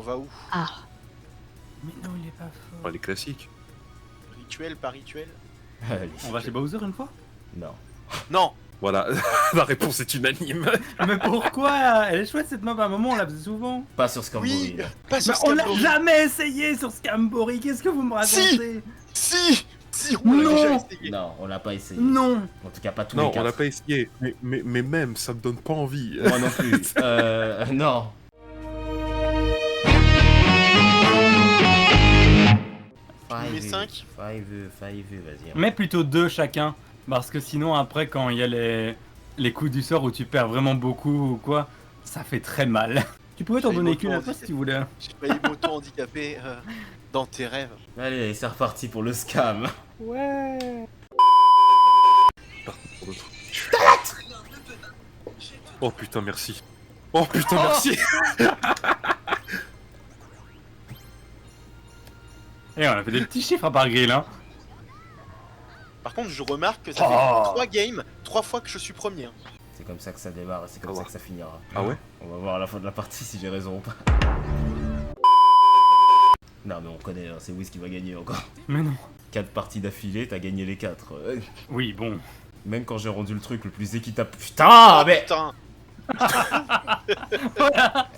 On va où? Ah. Mais non, il est pas fort. Enfin, les classiques. Rituel, pas rituel? On va chez Bowser une fois? Non. Non! Voilà, la réponse est unanime. Mais pourquoi? Elle est chouette cette map, à un moment on la faisait souvent. Pas sur Scambori. Oui! là. Pas sur Mais on l'a Scambori. jamais essayé sur Scambori, qu'est-ce que vous me racontez? Si! Si, on l'a Non. déjà essayé. Non, on l'a pas essayé. Non. En tout cas, pas tous Non, les on quatre. l'a pas essayé. Mais même, ça me donne pas envie. Moi non plus. Non. Tu mets 5? 5, vas-y. Mais plutôt 2 chacun, parce que sinon après quand il y a les coups du sort où tu perds vraiment beaucoup ou quoi, ça fait très mal. Tu pouvais t'en J'ai donner une qu'une à auto toi si tu voulais. J'ai failli m'auto-handicapé dans tes rêves. Allez, c'est reparti pour le scam. Ouais. Pour d'autres. Oh putain, merci. Oh putain, merci. Et on a fait des petits chiffres à part grill, hein. Par contre, je remarque que ça fait 3 games, 3 fois que je suis premier. hein. C'est comme ça que ça démarre et c'est comme Ah ça ouais. que ça finira. Ah ouais? On va voir à la fin de la partie si j'ai raison ou pas. Non mais on connaît, hein, c'est Wiz qui va gagner encore. Mais non. 4 parties d'affilée, t'as gagné les 4. Oui, bon. Même quand j'ai rendu le truc le plus équitable. Putain, mais. Putain!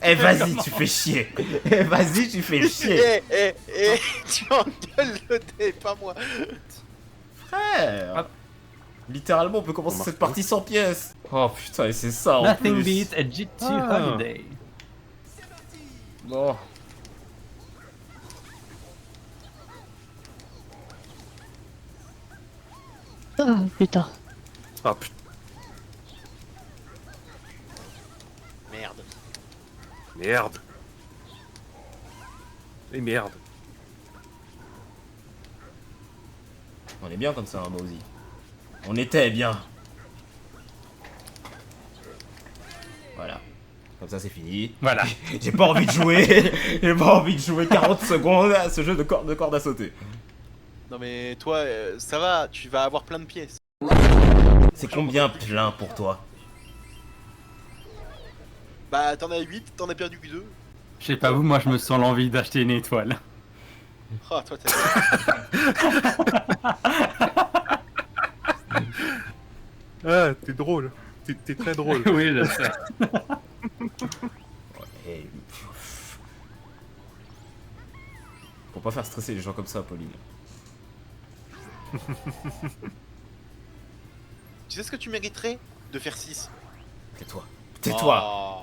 Eh vas-y, tu fais chier. Eh vas-y, tu fais chier. Tu engueules le dé, pas moi! Frère. Ah. Littéralement, on peut commencer On cette marque partie sans pièces. Oh putain, et c'est ça en Nothing plus. beats a GT Ah. holiday. Bon. Oh putain. Ah putain, Merde. merde. Et merde. On est bien comme ça, hein, Bowsy. On était bien. Voilà. Comme ça, c'est fini. Voilà. J'ai pas envie de jouer. J'ai pas envie de jouer 40 secondes à ce jeu de corde à sauter. Non mais toi, ça va, tu vas avoir plein de pièces. C'est combien plein pour toi? Bah t'en as 8, t'en as perdu que 2. Je sais pas vous, moi je me sens l'envie d'acheter une étoile. Oh toi t'as... Ah, t'es drôle. T'es très drôle. Oui, je sais. Et... Faut pas faire stresser les gens comme ça, Pauline. Tu sais ce que tu mériterais? De faire 6. Tais-toi. Tais-toi. Oh.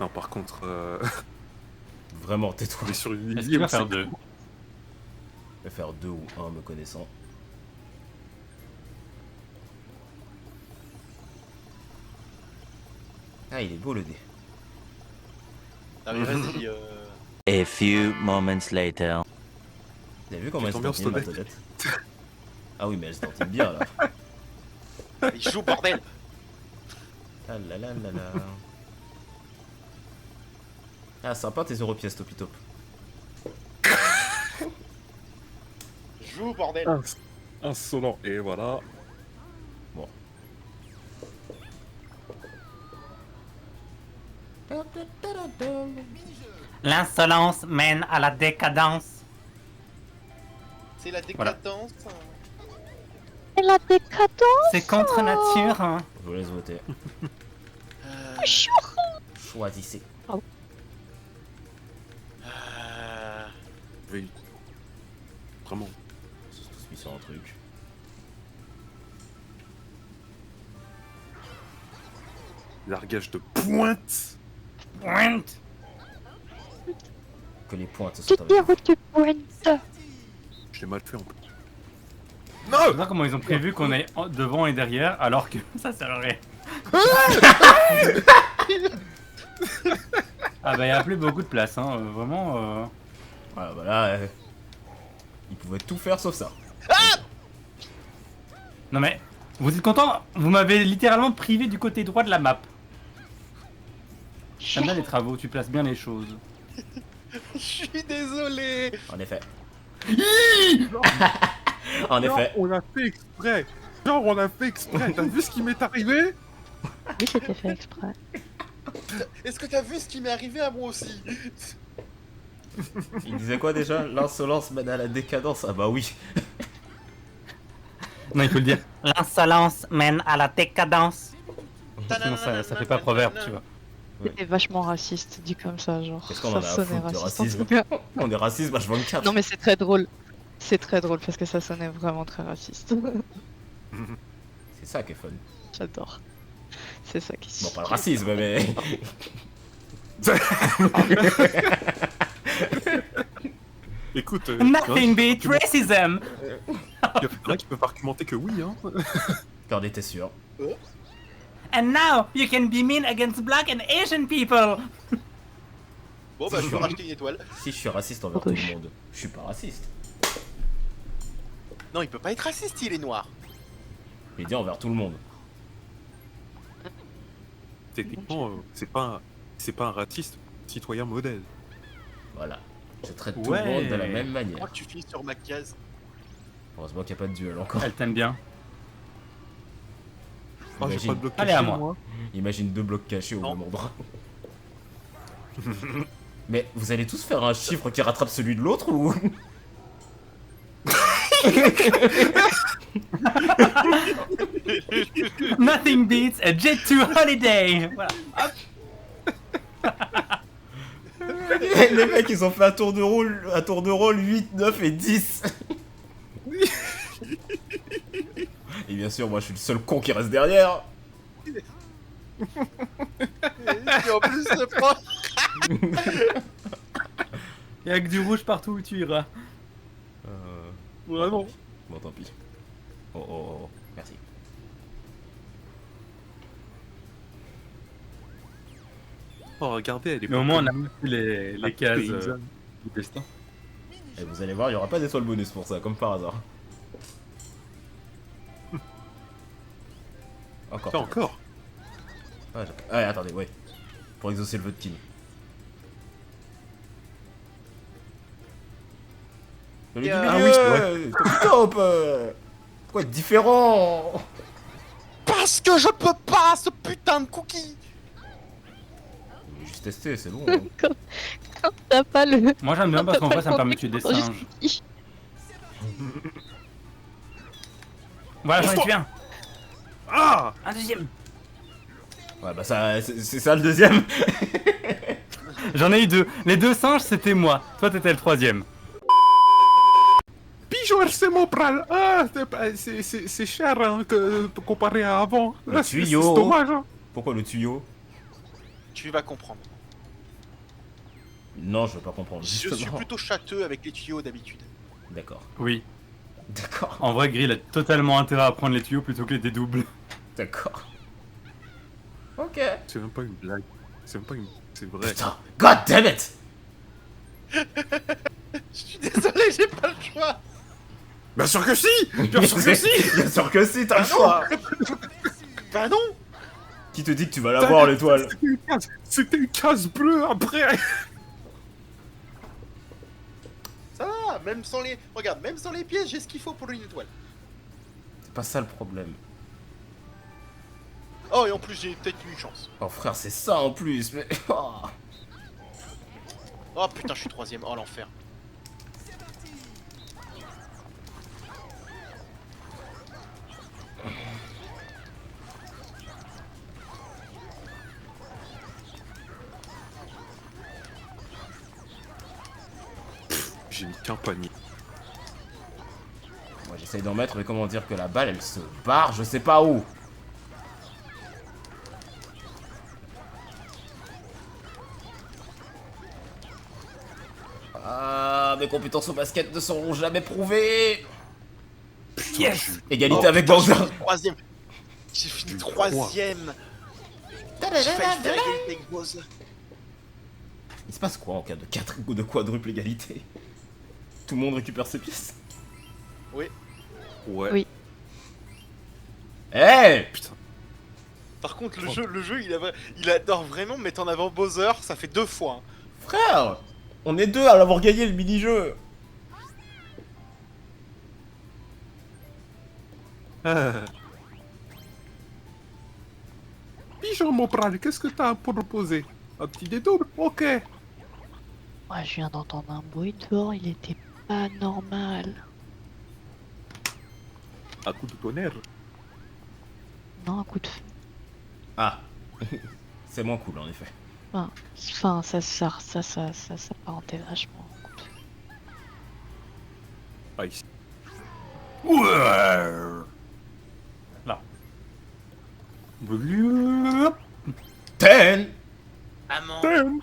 Non, par contre, Vraiment, tais-toi. on est sur une Est-ce ligne qu'il va où c'est- faire 2? Je vais faire 2 ou 1 me connaissant. Ah, il est beau le dé. Non mais vas-y, A few moments later. Vous avez vu comment elle se t'ambiances, dentine, ma Todek todette? Ah oui, mais elle se dentine bien là. il joue bordel! Ah là là là là. Ah, sympa tes europièces, Topitop. Joue bordel! Insolent. Et voilà. Bon. L'insolence mène à la décadence. C'est la décadence. Et la décadence. C'est contre nature. Hein. Je vous laisse voter. Choisissez. Oui. Vraiment. On se tous mis sur un truc. Largage de pointe. Pointe. Que les pointes Tu sont te dis où tu pointes. Je l'ai mal fait en plus. Je sais pas comment ils ont prévu qu'on est devant et derrière alors que ça sert à rien. Ah bah il y a plus beaucoup de place, hein. Vraiment. Voilà, bah là, ils pouvaient tout faire sauf ça. Non mais, vous êtes content? Vous m'avez littéralement privé du côté droit de la map. J'aime bien les travaux, tu places bien les choses. Je suis désolé! En effet. En Non, effet. on l'a fait exprès. Genre, on l'a fait exprès. T'as vu ce qui m'est arrivé? Oui, c'était fait exprès. Est-ce que t'as vu ce qui m'est arrivé à moi aussi? Il disait quoi déjà? L'insolence mène à la décadence. Ah bah oui. Non, il faut le dire. L'insolence mène à la décadence. Sinon, ça fait pas proverbe, tu vois. C'est vachement raciste, dit comme ça, genre. Qu'est-ce qu'on Ça en a à sonnait foutre de raciste, en racisme? tout cas. On est raciste, H24. Non, mais c'est très drôle. C'est très drôle parce que ça sonnait vraiment très raciste. C'est ça qui est fun. J'adore. C'est ça qui Bon, pas le racisme, mais. Écoute, Nothing beat racism. il y en a qui peuvent argumenter que oui, hein. Quand on était sûr. And now you can be mean against black and Asian people. Bon bah je peux racheter une étoile. Si je suis raciste envers tout le monde, je suis pas raciste. Non, il peut pas être raciste, il est noir. Je dit envers tout le monde. Techniquement, c'est pas un raciste, citoyen modèle. Voilà. Je traite tout le monde de la même Je manière. crois que tu finis sur ma case. Heureusement qu'il n'y a pas de duel encore. Elle t'aime bien. Oh, j'ai Imagine, pas de bloc Allez, caché, à moi. imagine 2 blocs cachés au Non. même endroit. Mais vous allez tous faire un chiffre qui rattrape celui de l'autre ou... Nothing beats a jet to holiday. Voilà. Les mecs ils ont fait un tour de rôle 8, 9 et 10. Et bien sûr moi je suis le seul con qui reste derrière. Et en plus, c'est pas. Il y a que du rouge partout où tu iras. Vraiment. Bon tant pis. Oh, merci. Oh, regardez, elle est Mais au moins on a mis les cases paysanne. du destin. Et vous allez voir, il n'y aura pas d'étoile bonus pour ça, comme par hasard. Encore. Pas encore. Ah, ouais, attendez, ouais. Pour exaucer le vœu de Kim. Celui du Ah milieu, oui, c'est vrai. Top pourquoi être différent? Parce que je peux pas, ce putain de cookie. J'ai juste testé, c'est bon. Hein. Quand t'as pas le. Moi j'aime bien parce qu'en t'as vrai pas ça me le permet de tuer des contenu, singes. Voilà, j'en ai tué un. Ah Un deuxième. Ouais, bah ça, c'est ça le deuxième. J'en ai eu deux. Les deux singes c'était moi. Toi t'étais le troisième. Pigeon, c'est mon pral. Ah, c'est cher hein, comparé à avant. Le Là, c'est tuyau. dommage. Hein. Pourquoi le tuyau? Tu vas comprendre. Non, je veux pas comprendre. Je suis Justement. plutôt châteux avec les tuyaux d'habitude. D'accord. Oui. D'accord. En vrai Grill a totalement intérêt à prendre les tuyaux plutôt que les dédoubles. D'accord. Ok. C'est même pas une blague. C'est même pas une. C'est vrai. Putain. God damn it! Je suis désolé, j'ai pas le choix. Bien sûr que si. Bien sûr que si. Bien sûr que si, t'as le choix! Bah non. Qui te dit que tu vas l'avoir l'étoile? C'était une case bleue après. Ça va, même sans les. Regarde, même sans les pièces, j'ai ce qu'il faut pour une étoile. C'est pas ça le problème. Oh, et en plus, j'ai peut-être une chance. Oh frère, c'est ça en plus, mais... Oh. Oh putain, je suis troisième. Oh l'enfer. J'ai mis qu'un panier. Moi j'essaye d'en mettre, mais comment dire que la balle elle se barre, je sais pas où. Ah, mes compétences au basket ne seront jamais prouvées. Yes. Égalité Oh, avec putain, Bowser. j'ai fini troisième. J'ai fini troisième. J'ai failli faire égalité avec Bowser. Il se passe quoi en cas de quadruple égalité? Tout le monde récupère ses pièces? Ouais. Oui. Eh Putain. Par contre, le jeu, il adore vraiment mettre en avant Bowser. Ça fait 2 fois. Hein. Frère, on est deux à l'avoir gagné le mini-jeu. Ah. Dijon, mon pral, qu'est-ce que t'as à proposer? Un petit dédouble? Ok. Moi, je viens d'entendre un bruit dehors, il était pas normal. Un coup de tonnerre. Non, un coup de feu. Ah. C'est moins cool en effet. Enfin, ça s'apparentait vachement. Un coup de feu. Ah, ici. Là. Bloop. 10. Maman. Damn.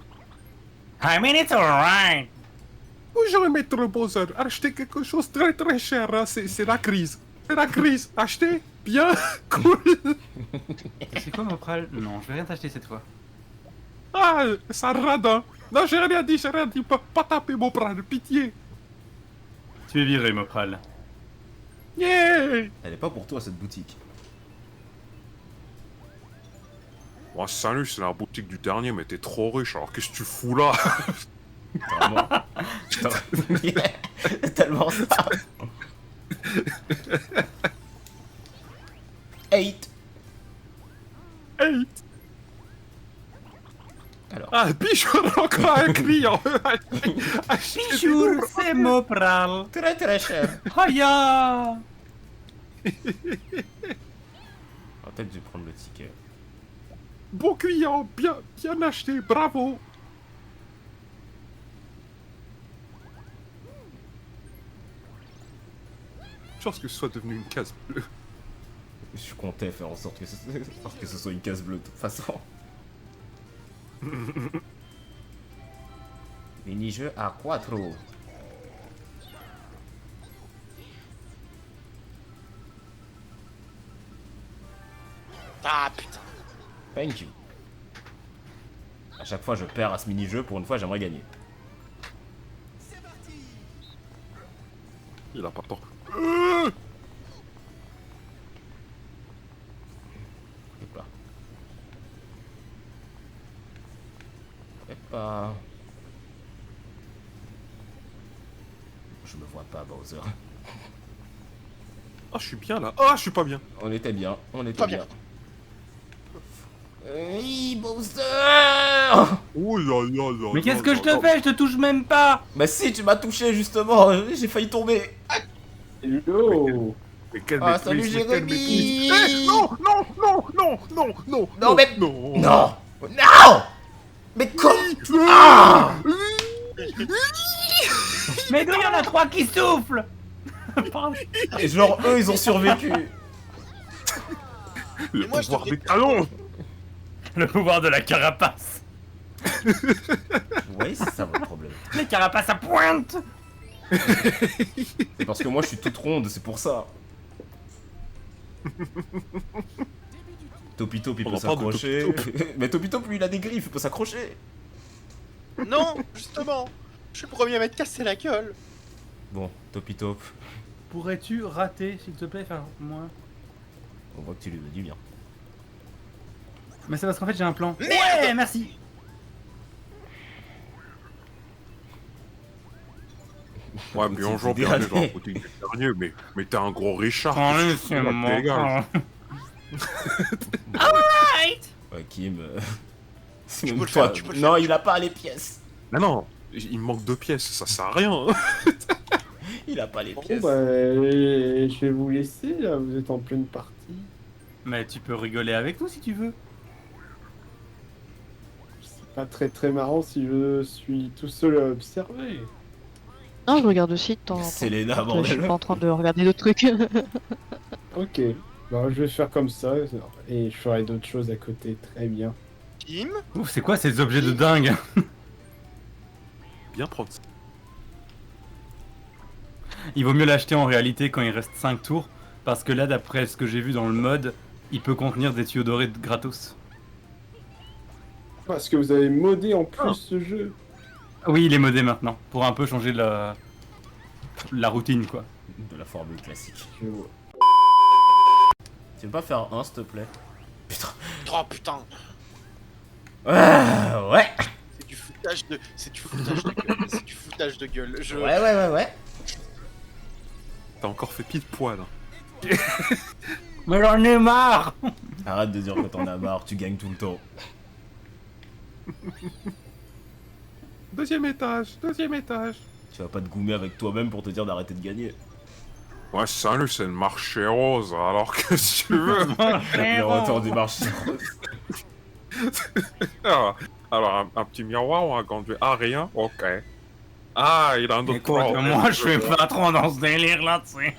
I mean, it's alright. Bonjour, maître Bowser. Acheter quelque chose de très très cher, hein. C'est la crise. C'est la crise. Acheter? Bien. Cool. C'est quoi, Mopral? Non, je vais rien t'acheter cette fois. Ah, ça radin. Non, j'ai rien dit, j'ai rien dit. Pas taper mon pral, pitié. Tu es viré, Mopral. Yeah. Elle est pas pour toi cette boutique. Oh, salut, c'est la boutique du dernier, mais t'es trop riche, alors qu'est-ce que tu fous là? Vraiment. Tellement ça. 8. 8. Alors. Ah, Bichour, encore un client. Pichour, c'est Mopral. Très très cher. Haya. Peut-être je vais prendre le ticket. Bon client, bien acheté, bravo. Chance que ce soit devenu une case bleue. Je comptais faire en sorte que ce soit une case bleue de toute façon. Mini-jeu à quattro. Ah putain. Thank you. À chaque fois je perds à ce mini-jeu, pour une fois j'aimerais gagner. Il a pas tort. Et pas. Et pas. Je me vois pas, Bowser. Ah, je suis bien là. Ah, je suis pas bien. On était bien, on était Pas bien. bien. Oui, Bowser. Oh là là là. Mais qu'est-ce que je te fais? Je te touche même pas. Bah si, tu m'as touché justement, j'ai failli tomber. Hello. Mais quel Ah, mépris, salut, mais quel Jérémy. mépris. Eh, non, non, non, non, non, non. Non, mais- Non. Non. Non. Mais quoi? Ah. Mais d'où il y en a 3 qui soufflent? Pardon. Et genre eux ils ont survécu. Le moi, je pouvoir devrais- des talons. Le pouvoir de la carapace. Oui, c'est ça votre problème. Les carapaces à pointe. C'est parce que moi je suis toute ronde, c'est pour ça. Topitop il On peut en parle de s'accrocher. Mais Topitop lui il a des griffes, il peut s'accrocher. Non, justement. Je suis le premier à m'être cassé la gueule. Bon, Topitop, Pourrais-tu rater, s'il te plaît, enfin, moi? on voit que tu lui veux du bien. Mais c'est parce qu'en fait j'ai un plan. Ouais, merci. Ouais, bien joué, C'est bienvenue dégradé. dans la boutique du dernier, mais t'es un gros Richard. Allez, qu'est-ce que c'est tu fous là, mon dégage. plan. Ouais, Kim. C'est Tu même peux le toi. faire, tu peux le Non, faire. il a pas les pièces. Mais non, il me manque 2 pièces, ça sert à rien. Il a pas les Bon, pièces. bah, je vais vous laisser, là, vous êtes en pleine partie. Mais tu peux rigoler avec nous si tu veux. C'est pas très marrant si je suis tout seul à observer. Non, je regarde aussi de temps en temps. C'est Léna, Je suis bordel. pas en train de regarder d'autres trucs. Ok, bah, je vais faire comme ça, et je ferai d'autres choses à côté, très bien. Kim. Ouf, c'est quoi ces objets de dingue? Bien prendre ça. Il vaut mieux l'acheter en réalité quand il reste 5 tours. Parce que là, d'après ce que j'ai vu dans le mode, il peut contenir des tuyaux dorés de gratos. Parce que vous avez modé en plus Ah. ce jeu. Oui, il est modé maintenant. Pour un peu changer la routine, quoi. De la formule classique. Je vois. Tu veux pas faire un, s'il te plaît? Putain. Oh putain. Ah, ouais. C'est du foutage de. C'est du foutage de gueule. C'est du foutage de gueule. Je. Ouais. T'as encore fait pile poil. Hein. Mais j'en ai marre. Arrête de dire que t'en as marre, tu gagnes tout le temps. Deuxième étage, deuxième étage. Tu vas pas te goumer avec toi-même pour te dire d'arrêter de gagner. Ouais, salut, c'est le marché rose, alors que si tu veux. Le retour du marché. Alors, un petit miroir, on a conduit. Ah, rien? Ok. Ah, il a un autre Écoute, plan. moi je suis pas trop dans ce délire là, tu sais.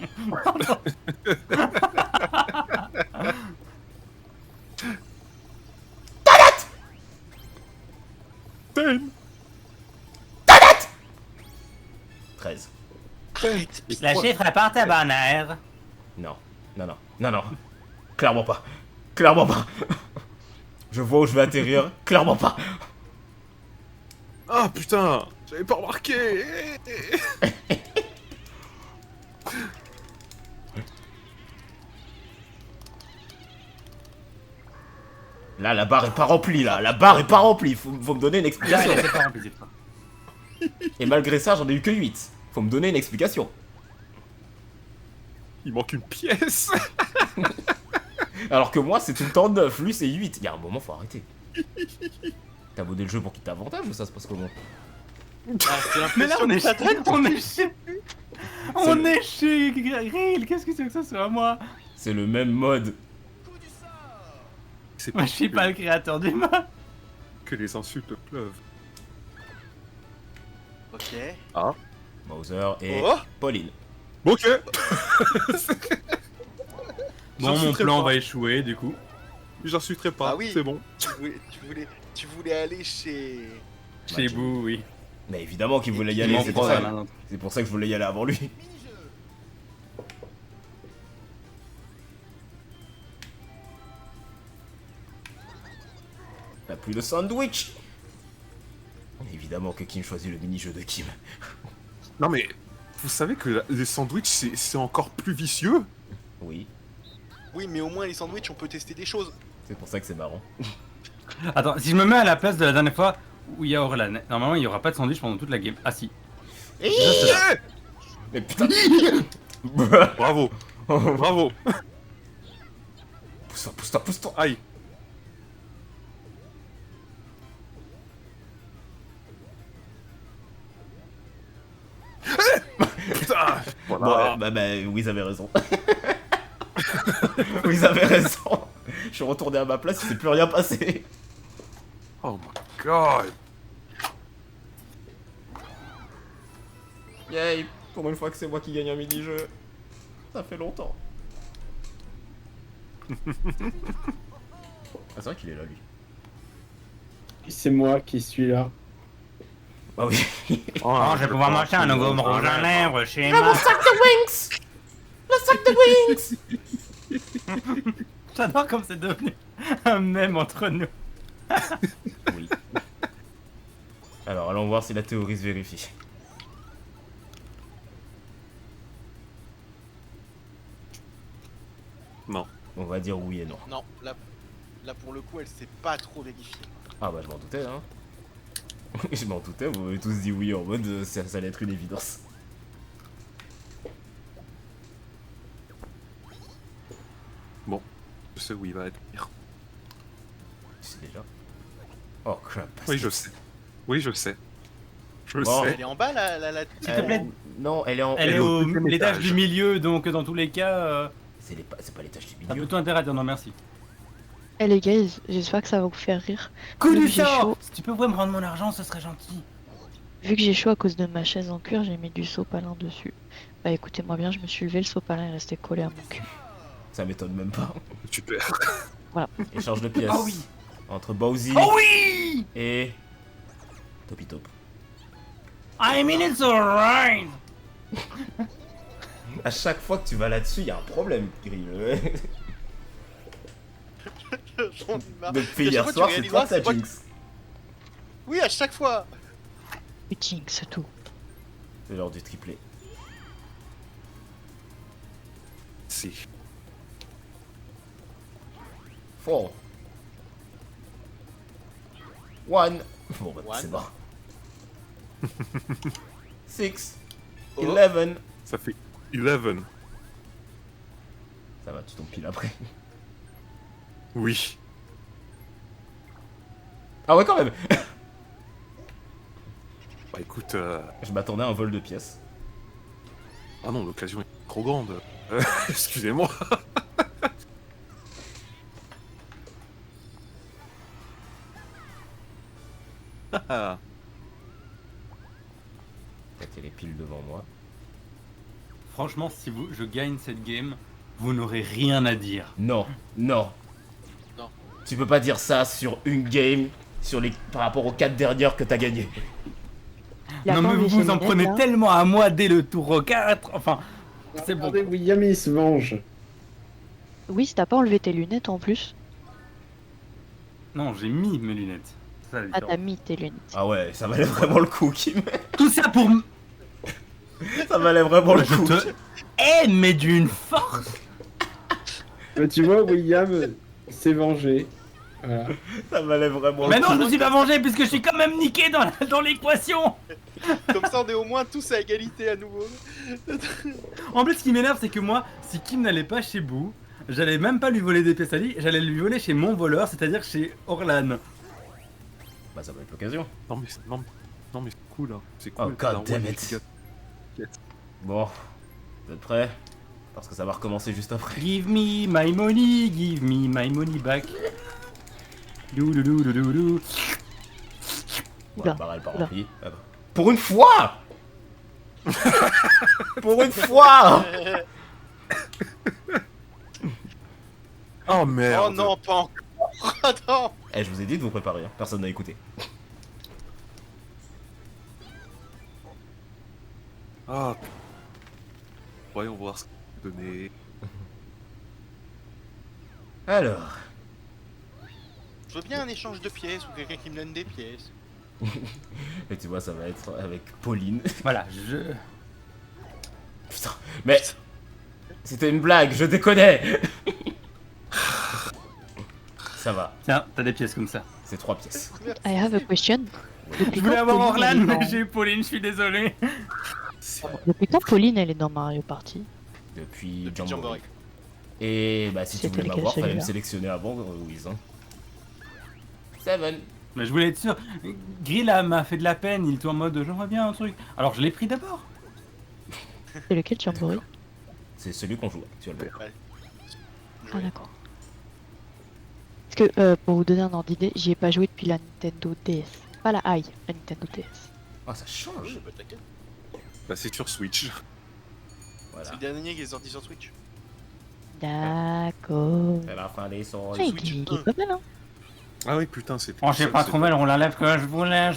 Ten. 13. Le chiffre est pas tabanaire. Non. Non, non. Non, non. Clairement pas. Clairement pas. Je vois où je vais atterrir. Clairement pas. Ah, putain, j'avais pas remarqué. Là, la barre est pas remplie, là. La barre est pas remplie. Faut me donner une explication. C'est pas rempli, c'est pas. Et malgré ça, j'en ai eu que 8. Faut me donner une explication. Il manque une pièce. Alors que moi, c'est tout le temps 9. Lui, c'est 8. Il y a un moment, faut arrêter. T'as modé le jeu pour qu'il t'avantage ou ça se passe comment? Mais là, on est chez... On est chez Grill, qu'est-ce que c'est que ça sur moi? C'est le même mode. C'est Moi, je suis pas le créateur du mode. que les insultes pleuvent. Ok. Bowser et Oh Pauline. Ok. Bon, J'en mon suis très plan fort. va échouer du coup. J'insulterai pas, Ah oui. c'est bon. Tu voulais aller chez... Chez vous, oui. Mais évidemment qu'il voulait y Il aller. m'en C'est prend pour, ça... l'un d'entre c'est pour ça que je voulais y aller avant lui. T'as plus de sandwich. Évidemment que Kim choisit le mini-jeu de Kim. Non mais, vous savez que les sandwichs, c'est encore plus vicieux. Oui, Oui, mais au moins les sandwichs, on peut tester des choses. c'est pour ça que c'est marrant. Attends, si je me mets à la place de la dernière fois où il y a Orlan, normalement il y aura pas de sandwich pendant toute la game. Ah si. Mais putain. Bravo. Bravo. Pousse-toi, pousse-toi, pousse-toi. Aïe. Putain. Voilà. Bon, bah, oui, ils avaient raison. Oui, ils avaient raison. Je suis retourné à ma place, il s'est plus rien passé. Oh my god. Yay, pour une fois que c'est moi qui gagne un mini-jeu. Ça fait longtemps. Ah, c'est vrai qu'il est là, lui. C'est moi qui suis là. Ah oui. Oh, je vais pouvoir manger un gomme rouge à lèvres chez Ah, moi. mon sac de wings. Le sac de wings. J'adore comme c'est devenu un mème entre nous. Oui. Alors, allons voir si la théorie se vérifie. Non. On va dire oui et non. Non, là pour le coup, elle s'est pas trop vérifiée. Ah bah je m'en doutais, hein. Je m'en doutais, vous m'avez tous dit oui en mode ça allait être une évidence. Bon, je sais où il va être pire. Tu sais déjà. Oh crap. Oui, je sais. Oui, je sais. Je le Bon. sais. Elle est en bas, la... S'il te plaît. Non, elle est en... Elle est au au deuxième l'étage étage. du milieu, donc dans tous les cas, C'est pas l'étage du t'as milieu. plutôt intérêt à dire non merci. Eh les gars, j'espère que ça va vous faire rire. Coup Vu du que j'ai sort. chaud, Si tu peux me rendre mon argent, ce serait gentil. vu que j'ai chaud à cause de ma chaise en cuir, j'ai mis du sopalin dessus. Bah écoutez-moi bien, je me suis levé, le sopalin est resté collé à mon cul. Ça m'étonne même pas. Super. Échange de pièces. Oh oui. Entre Bowsy Oh oui. et... Topitop. I mean it's alright. À chaque fois que tu vas là-dessus, il y a un problème, Grill. J'en ai marre. Depuis À chaque hier fois, tu soir, c'est réaliseras, toi ta c'est pas- Jinx. Oui, à chaque fois. Putain, c'est tout. C'est l'heure du triplé. Si. 4 1. Bon bah One. c'est mort. 6 Oh. 11. Ça fait 11. Ça va, tu tombes pile après. Oui. Ah ouais, quand même. Bah écoute, Je m'attendais à un vol de pièces. ah non, l'occasion est trop grande. Excusez-moi. Ah, Peut-être qu'elle est pile devant moi. Franchement, si je gagne cette game, vous n'aurez rien à dire. Non, non. Non. Tu peux pas dire ça sur une game par rapport aux 4 dernières que t'as gagnées. Il a Non pas mais enlevé vous ses vous en lunettes, prenez là. tellement à moi dès le tour 4. Enfin, c'est bon. Regardez, William, il se venge. Oui, si t'as pas enlevé tes lunettes en plus. Non, j'ai mis mes lunettes. C'est ça, la Ah, t'as différence. mis tes lunettes. Ah ouais, ça valait vraiment le coup, Kim. Tout ça pour... Ça valait vraiment le Je coup. te hais, mais d'une force. Bah, tu vois, William s'est vengé. Voilà. Ça valait vraiment Mais le non, coup. je me suis pas vengé puisque je suis quand même niqué dans l'équation. Comme ça, on est au moins tous à égalité à nouveau. En plus, ce qui m'énerve, c'est que moi, si Kim n'allait pas chez Boo, j'allais même pas lui voler des pièces à lui, j'allais lui voler chez mon voleur, c'est-à-dire chez Orlan. Bah ça va être l'occasion. non mais c'est cool hein. C'est Oh cool. god Darwin, damn tu it. gâtes. Bon, vous êtes prêts? Parce que ça va recommencer juste après. Give me my money back. Doulouloulouloulou. Ouais, Oula, bah elle part oula. remplie. Ah bah. Pour une fois. Pour une fois. Oh merde. Oh non, pas encore. Attends. Eh, je vous ai dit de vous préparer, hein. Personne n'a écouté. Ah. Voyons voir ce que ça peut donner. Alors, Je veux bien un échange de pièces ou quelqu'un qui me donne des pièces. et tu vois, ça va être avec Pauline. Voilà, Putain, mais c'était une blague, je déconnais. Ça va, Tiens, t'as des pièces comme ça. c'est 3 pièces. I have a question. Depuis Je voulais quand avoir Pauline, Orlan, elle est mais dans- j'ai eu Pauline, je suis désolé. Depuis quand Pauline, elle est dans Mario Party? Depuis Depuis Jamboree. Jamboree. Et bah si tu C'était voulais lequel, m'avoir, fallait me celui-là sélectionner avant, Louise. Hein. Seven. Mais je voulais être sûr. Grill m'a fait de la peine, il était en mode j'aimerais bien un truc. Alors je l'ai pris d'abord. C'est lequel Jamboree? C'est celui qu'on joue actuellement. Ouais. Ah d'accord. Parce que pour vous donner un ordre d'idée, j'y ai pas joué depuis la Nintendo DS. Pas la i, la Nintendo DS. Ah, ça change. Bah, t'inquiète. Bah c'est sur Switch. Voilà. C'est le dernier qui est sorti sur Twitch. D'accord. C'est la fin des sols. Ah, Switch il 1. est pas mal hein. Ah oui putain c'est. Oh, j'ai pas trouvé le roule à lèvres que je voulais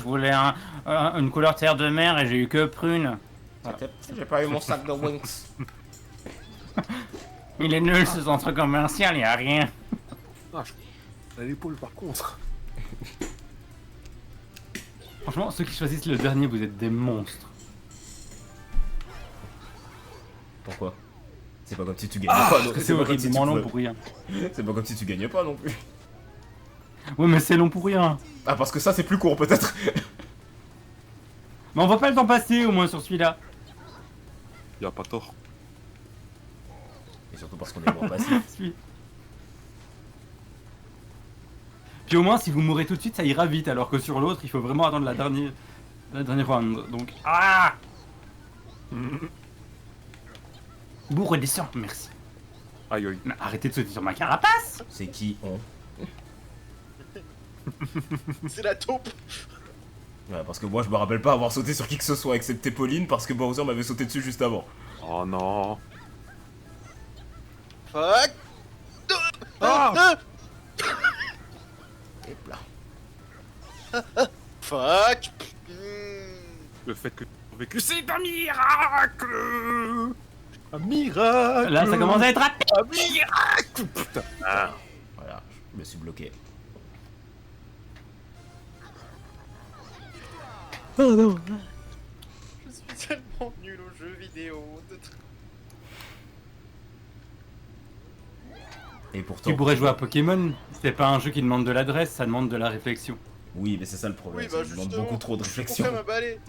une couleur terre de mer et j'ai eu que prune. J'ai pas eu mon sac de Winx. Il est nul ce centre commercial, y a rien. Ah, à l'épaule par contre. Franchement, ceux qui choisissent le dernier, vous êtes des monstres. Pourquoi? C'est pas comme si tu gagnais pas non Parce que plus. c'est pas comme si tu horriblement long pouvais- pour rien. C'est pas comme si tu gagnais pas non plus. Oui, mais c'est long pour rien. Ah, parce que ça c'est plus court peut-être. Mais on va pas le temps passer au moins sur celui-là. Y a pas tort. Et surtout parce qu'on est moins passif. Celui- Puis au moins, si vous mourrez tout de suite, ça ira vite, alors que sur l'autre, il faut vraiment attendre la dernière round. Donc, ah Bouh, redescends, merci. Aïe aïe. Mais arrêtez de sauter sur ma carapace. C'est qui on? C'est la taupe. Ouais, parce que moi je me rappelle pas avoir sauté sur qui que ce soit excepté Pauline parce que Bowser m'avait sauté dessus juste avant. Oh non. Fuck. Ah Et là. Fuck. Le fait que tu vécu, c'est un miracle. Un miracle. Là, ça commence à être rapide. Un miracle. Putain. Ah. Voilà, je me suis bloqué. Oh non. Je suis tellement nul aux jeux vidéo. Et pourtant. Tu pourrais jouer à Pokémon. C'est pas un jeu qui demande de l'adresse, ça demande de la réflexion. Oui, mais c'est ça le problème. Oui, ça bah demande justement. beaucoup trop de réflexion. Pourquoi m'emballer?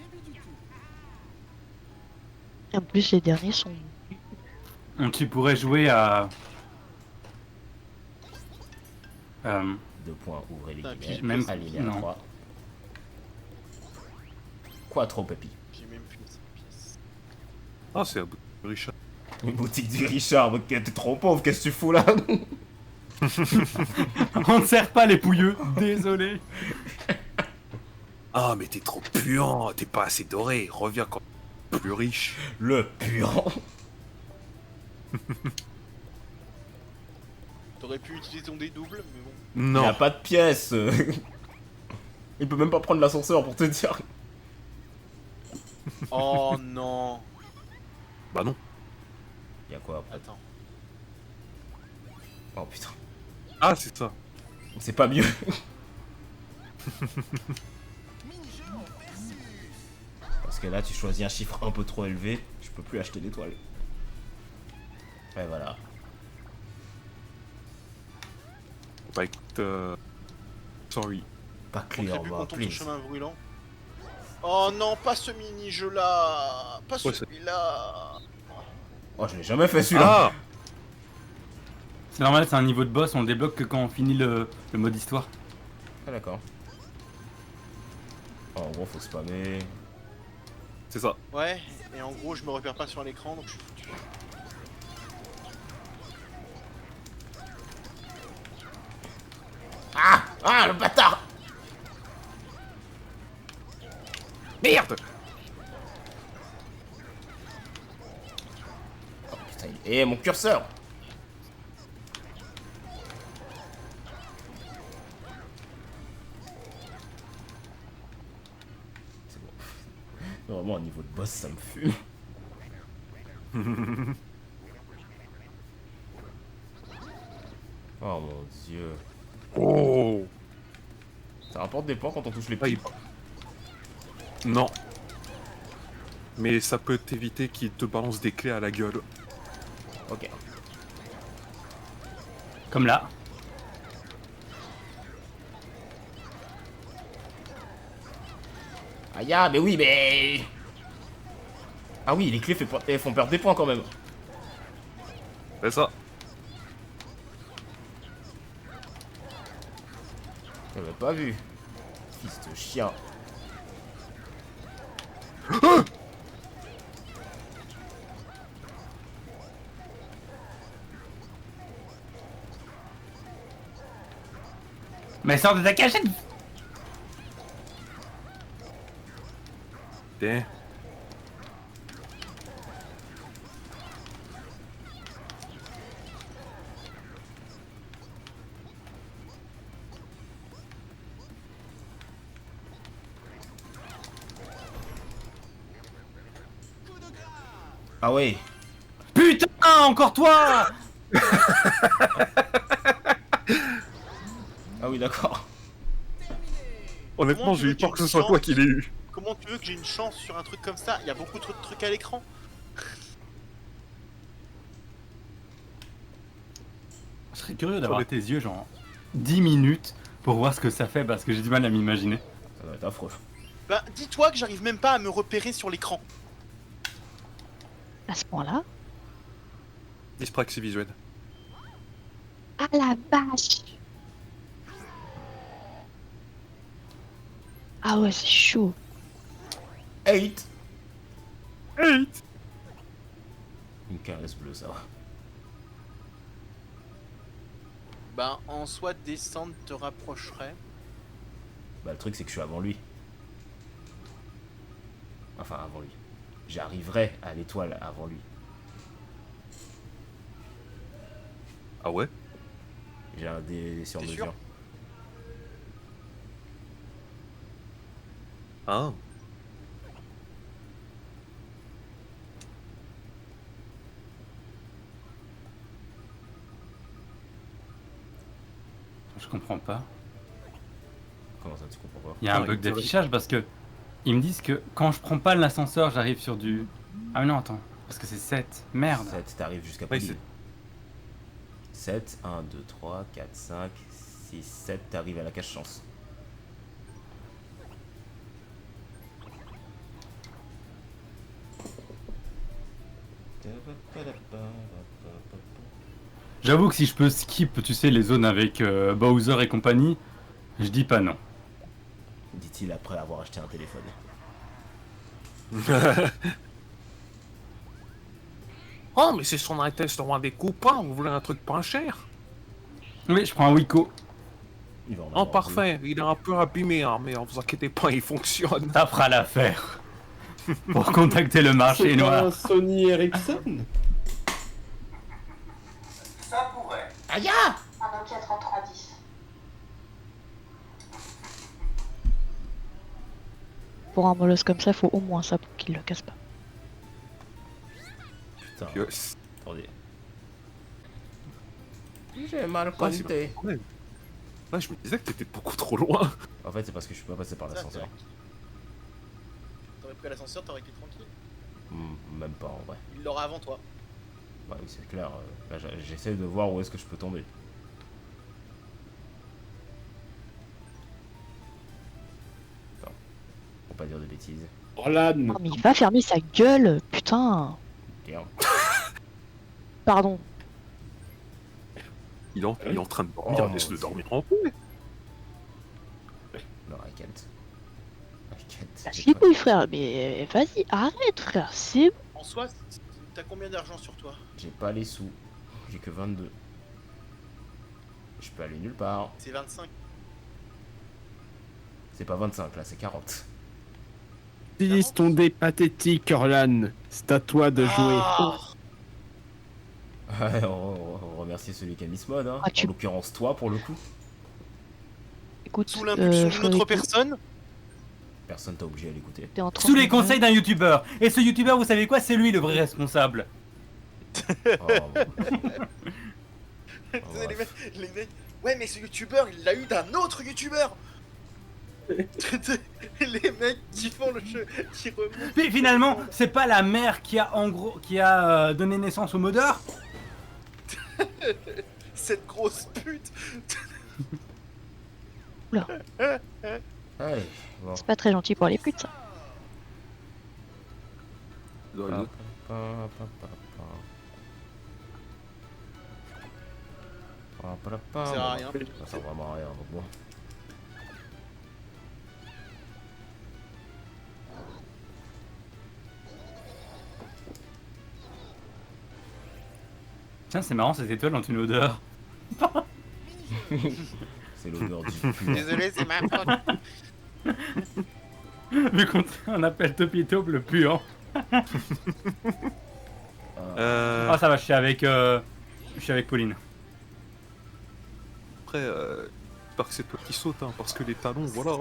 En plus, les derniers sont. Donc, tu pourrais jouer à. 2 points, ouvrez les Putain, guillemets. puis Même- Alinéa non. 3. Quattro Pepi. J'ai même plus de pièces. Ah, c'est un bout de Richard. Une boutique du Richard, mais t'es trop pauvre, qu'est-ce que tu fous là? On ne sert pas les pouilleux, désolé. Ah, mais t'es trop puant, t'es pas assez doré. Reviens quand t'es plus riche. Le puant. T'aurais pu utiliser ton dé double, mais bon. Il n'y Non. a pas de pièces. Il peut même pas prendre l'ascenseur pour te dire. Oh non. Bah non. Il y a quoi après? Attends. Oh putain. Ah, c'est ça. C'est pas mieux. Parce que là, tu choisis un chiffre un peu trop élevé, je peux plus acheter d'étoiles. Ouais, voilà. Bah écoute, sorry. Pas clé en Contribue bas, contre ton please. chemin brûlant. Oh non, pas ce mini-jeu là. Pas Ouais, celui-là. Oh, je l'ai jamais fait celui-là. Ah, C'est normal, c'est un niveau de boss, on le débloque que quand on finit le mode histoire. Ah, d'accord. Oh, en gros, faut spammer. c'est ça. Ouais, et en gros, je me repère pas sur l'écran, donc je suis foutu. Ah! Ah, le bâtard! Merde. Oh putain, et mon curseur! C'est bon. Vraiment, au niveau de boss, ça me fume. Oh mon dieu. Oh. Ça rapporte des points quand on touche les Ah, petits. Non. Mais ça peut t'éviter qu'il te balance des clés à la gueule. Ok. Comme là. Ah ya, mais oui, mais... Ah oui, les clés elles font perdre des points quand même. C'est ça. J'avais pas vu. Fils de chien. Mais sors de ta cachette. Tiens. Ah ouais. Putain, encore toi. Ah oui, d'accord. Honnêtement, Comment tu j'ai veux eu peur qu'il que ce soit chante toi qui l'ai eu. Comment tu veux que j'ai une chance sur un truc comme ça? Il y a beaucoup trop de trucs à l'écran. Je serais curieux d'avoir tes yeux genre 10 minutes pour voir ce que ça fait parce que j'ai du mal à m'imaginer. Ça doit être affreux. Bah, dis-toi que j'arrive même pas à me repérer sur l'écran. À ce point-là? Dyspraxie visuelle. Ah la vache! Ah ouais, c'est chaud. 8. Hey. Une caresse bleue, ça va. Bah, en soit descendre te rapprocherait. Bah, le truc, c'est que je suis avant lui. Enfin, avant lui. J'arriverai à l'étoile avant lui. Ah ouais? J'ai un dé sur T'es mesure. sûr? Ah. Je comprends pas. Comment ça, tu comprends pas? Il y a un Ah, bug c'est vrai. d'affichage parce que ils me disent que quand je prends pas l'ascenseur, j'arrive sur du. Ah mais non, attends. Parce que c'est 7. Merde. 7, t'arrives jusqu'à Ouais, Pauline. 7, 1, 2, 3, 4, 5, 6, 7, t'arrives à la cache chance. J'avoue que si je peux skip, tu sais, les zones avec Bowser et compagnie, je dis pas non. Dit-il après avoir acheté un téléphone. Oh, mais c'est son restaurant des copains, vous voulez un truc pas cher? Oui, je prends un Wiko. Il va en Oh, avoir parfait, il est un peu abîmé, hein, mais vous inquiétez pas, il fonctionne. Ça fera l'affaire. Pour contacter le marché C'est pas noir. un Sony Ericsson? Ça pourrait. deux. Aïe! Un Nokia 3310. Pour un molosse comme ça, faut au moins ça pour qu'il le casse pas. Putain, Yes. attendez. J'ai mal Ouais, c'est compté. pas un problème. Là, je me disais que t'étais beaucoup trop loin. En fait, c'est parce que je suis pas passé par Ça, l'ascenseur. T'aurais pris l'ascenseur, t'aurais été tranquille. Même pas en vrai. Il l'aura avant toi. Ouais, oui, c'est clair. Là, j'essaie de voir où est-ce que je peux tomber. Attends. Faut pas dire de bêtises. Orlan. Oh, mais il va fermer sa gueule, putain. Tiens. Pardon. Il est en train de dormir, Oh, laisse-le c'est- dormir en paix. Non, I can't. I can't. Ah, J'ai c'est pas- couille, frère, mais vas-y, arrête, frère, c'est bon. En soi, t'as combien d'argent sur toi? J'ai pas les sous. J'ai que 22. Je peux aller nulle part. C'est 25. C'est pas 25 là, c'est 40. Utilise ton dé pathétique, Orlan. C'est à toi de jouer. Ah, Ouais, on remercie celui qui a mis ce mode, hein. Ah, tu- En l'occurrence, toi pour le coup. Oh, Écoute, sous l'impulsion faut d'une autre écouter- personne. Personne t'a obligé à l'écouter. t'es en train Sous de les me- conseils d'un youtubeur. Et ce youtubeur, vous savez quoi? C'est lui le vrai responsable. Oh, bon. Les mecs, ouais, mais ce youtubeur, il l'a eu d'un autre youtubeur. Les mecs qui font le jeu, qui remontent. Mais finalement, c'est pas la mère qui a en gros qui a donné naissance au modeur? Cette grosse pute. Allez, bon. C'est pas très gentil pour les putes, ça. Pa, pa, pa, pa, pa. Pa, pa, pa. Ça sert à rien. Ça sert vraiment à rien, donc bon. Tiens, c'est marrant, cette étoile ont une odeur. C'est l'odeur du pur. Désolé, c'est ma faute. Vu qu'on appelle Topi Taupe le puant. Ah, ça va, je suis avec Pauline. Après, j'espère que c'est toi qui saute, hein, parce que les talons, voilà.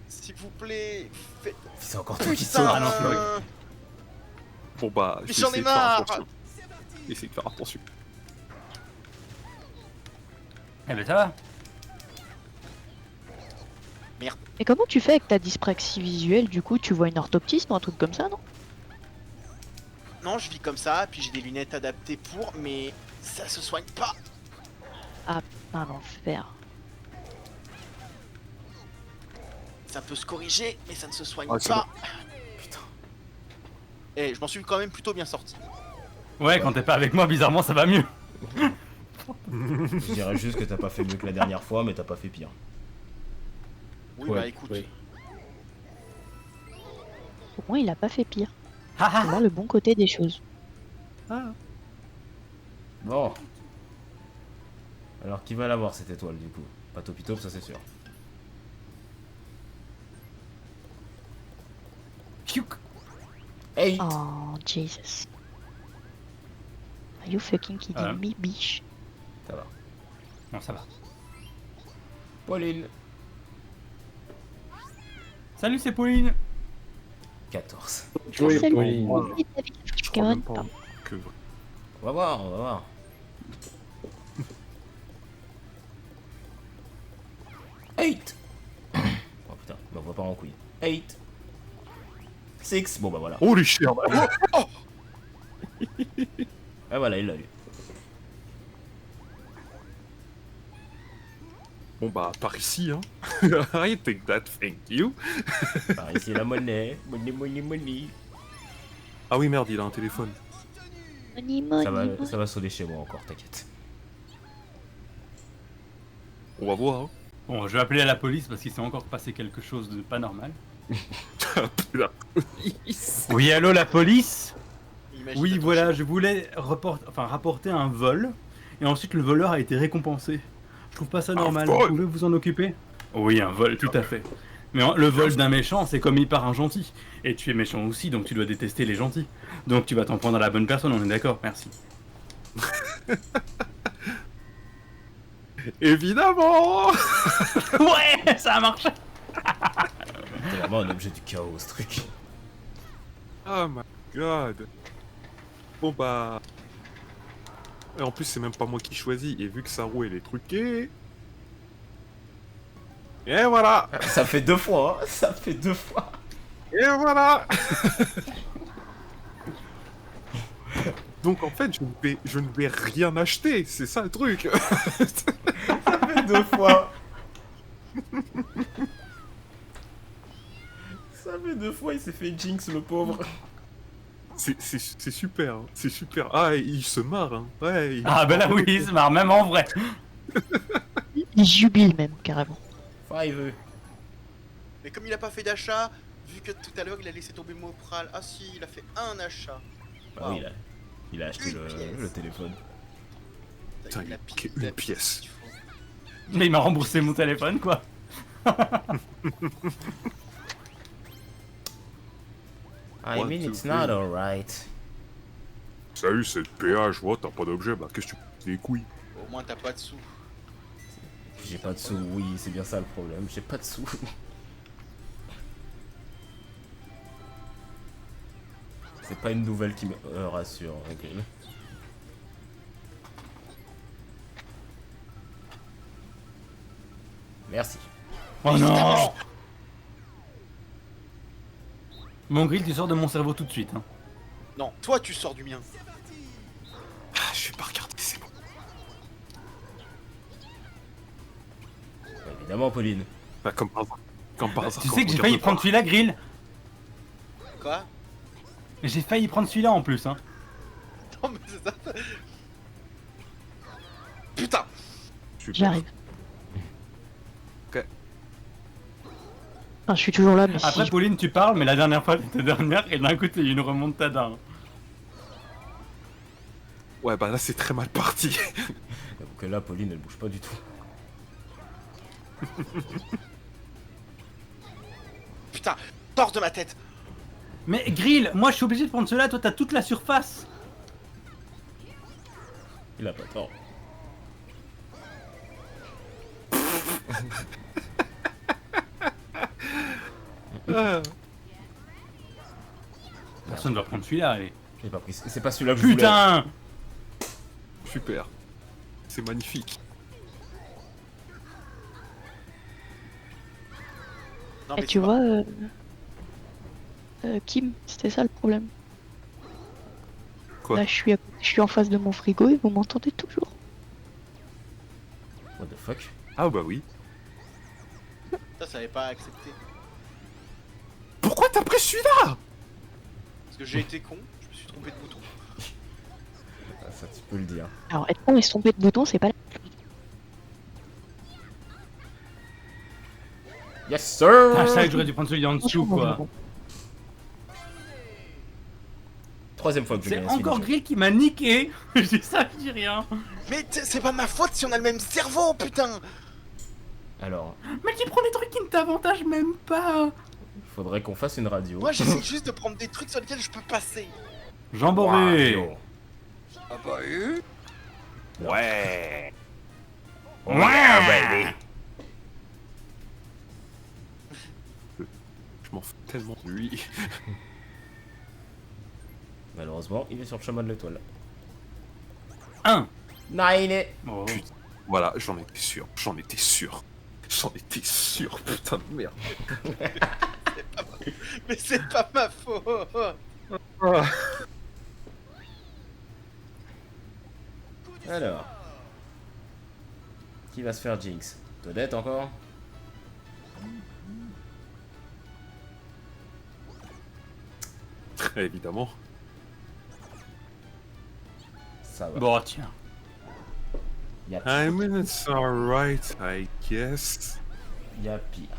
S'il vous plaît, faites. C'est encore toi qui Putain, saute. Ah non, c'est vrai. Bon bah, Mais je vais j'en ai essayer de faire marre. attention. Essaye de faire attention. Eh ben ça va. Et comment tu fais avec ta dyspraxie visuelle? Du coup, tu vois une orthoptiste ou un truc comme ça, non? Non, je vis comme ça, puis j'ai des lunettes adaptées pour, mais ça se soigne pas. Un enfer. Ça peut se corriger, mais ça ne se soigne Ah, c'est pas. Putain. Et je m'en suis quand même plutôt bien sorti. Ouais, quand t'es pas avec moi, bizarrement, ça va mieux. Je dirais juste que t'as pas fait mieux que la dernière fois, mais t'as pas fait pire. Oui, Ouais, bah écoute. ouais. Au moins, il a pas fait pire. Ah, C'est voir le bon côté des choses. Bon. Alors, qui va l'avoir cette étoile du coup? Pas Topitop, ça c'est sûr. Piouk. Hey! Oh, Jesus. Are you fucking kidding Ah. me, bitch? Ça va. Non, ça va. Pauline! Salut, c'est Pauline. 14. Jouer, Salut. Pauline. Je crois même pas que... On va voir, on va voir. Eight! Oh putain, on voit pas en couille. 8 6, bon bah voilà. Oh les chiens. Ah voilà, il l'a eu. Bon bah, par ici, hein. I take that, thank you. Par ici la monnaie. Money. Ah oui, merde, il a un téléphone. Ça va sonner chez moi encore, t'inquiète. On va voir. Hein. Bon, je vais appeler à la police parce qu'il s'est encore passé quelque chose de pas normal. La police. Oui, allô, la police? Imagine Oui, ta voilà, touche. je voulais rapporter un vol, et ensuite le voleur a été récompensé. Je trouve pas ça normal, vol? vous pouvez vous en occuper? Oui, un vol, tout à fait. Mais le vol d'un méchant, c'est commis par un gentil. Et tu es méchant aussi, donc tu dois détester les gentils. Donc tu vas t'en prendre à la bonne personne, on est d'accord, merci. Évidemment. Ouais, ça a marché. C'est vraiment un objet du chaos, ce truc. Oh my god. Bon bah... Et en plus c'est même pas moi qui choisis, et vu que sa roue elle est truquée... Et voilà. Ça fait 2 fois, hein. Ça fait 2 fois. Et voilà. Donc en fait je ne vais rien acheter, c'est ça le truc. Ça fait 2 fois. Ça fait 2 fois, il s'est fait jinx, le pauvre. C'est super, hein. C'est super. Ah, et il se marre, hein. Ouais. Ah bah là oui, il se marre, même en vrai. Il jubile même, carrément. 5. Mais comme il a pas fait d'achat, vu que tout à l'heure il a laissé tomber Mopral, ah si, il a fait un achat. Ah oui, il a acheté Une pièce. le téléphone. Putain, Il a il piqué piqué une pièce. Mais il m'a remboursé mon téléphone, quoi. I mean, it's not alright. Salut, c'est le péage, ouais, t'as pas d'objet, bah qu'est-ce que tu fais des couilles? Au moins t'as pas de sous. J'ai pas de sous, oui, c'est bien ça le problème, j'ai pas de sous. C'est pas une nouvelle qui me rassure, ok. Merci. Oh non. Mon grill, tu sors de mon cerveau tout de suite. Hein. Non, toi tu sors du mien. Ah, je vais pas regarder, c'est bon. Bah, évidemment, Pauline. Bah comme par hasard. Comme par hasard. Tu quand sais on que j'ai regarde failli pas. prendre celui-là, grill. Quoi? J'ai failli prendre celui-là en plus. Hein. Non mais c'est ça. Putain. Super. J'arrive. Ok. Enfin, je suis toujours là, mais Après, si. Pauline, tu parles, mais la dernière fois, c'était dernière, et d'un coup, t'as eu une remontada. Hein. Ouais, bah là c'est très mal parti. J'avoue que là, Pauline, elle bouge pas du tout. Putain, sors de ma tête. Mais grill, moi, je suis obligé de prendre celui-là. Toi, t'as toute la surface. Il a pas tort. Ah, Personne ne va prendre celui-là, allez. J'ai pas pris. C'est pas celui-là que je voulais. Putain. super. C'est magnifique. Non Et mais tu c'est vois, Kim, c'était ça le problème. Quoi? Là, je suis en face de mon frigo et vous m'entendez toujours. What the fuck? Ah bah oui. pas, ça avait pas accepté. Pourquoi t'as pris celui-là? Parce que j'ai été con, je me suis trompé de bouton. Ah, ça, tu peux le dire. Alors, être con et se tromper de bouton, c'est pas la... Yes, sir! Ah, je savais que j'aurais dû prendre celui en dessous, quoi. Troisième fois que je C'est gagne. encore Grill qui m'a niqué. Je dis ça, je dis rien. Mais c'est pas ma faute si on a le même cerveau, putain. Alors, Mais tu prends des trucs qui ne t'avantagent même pas. il faudrait qu'on fasse une radio. Moi j'essaie juste de prendre des trucs sur lesquels je peux passer. Jean Boré. Radio. Ah bah Ouais. Ouais, Je m'en fous tellement de lui. Malheureusement, il est sur le chemin de l'étoile. 1. Nine. Oh. Voilà, j'en étais sûr. J'en étais sûr. J'en étais sûr, putain de merde. Mais c'est pas ma faute. Ah. Alors. Qui va se faire Jinx? Todette encore? Évidemment. Ça va. Bon, tiens. Y a pire. I mean, it's alright, I guess. Y a pire.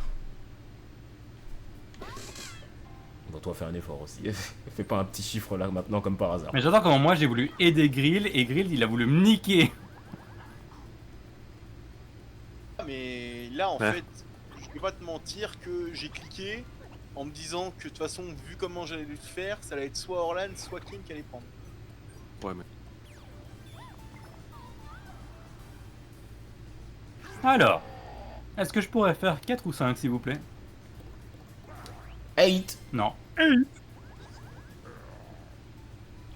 Bon, toi, fais un effort aussi. Fais pas un petit chiffre là maintenant comme par hasard. Mais j'adore comment moi j'ai voulu aider Grill et Grill il a voulu me niquer. Mais là, en Ouais. fait, je vais pas te mentir que j'ai cliqué en me disant que de toute façon, vu comment j'allais le faire, ça allait être soit Orlan, soit Kim qui allait prendre. Ouais, mais. Alors, est-ce que je pourrais faire 4 ou 5 s'il vous plaît? 8. Non.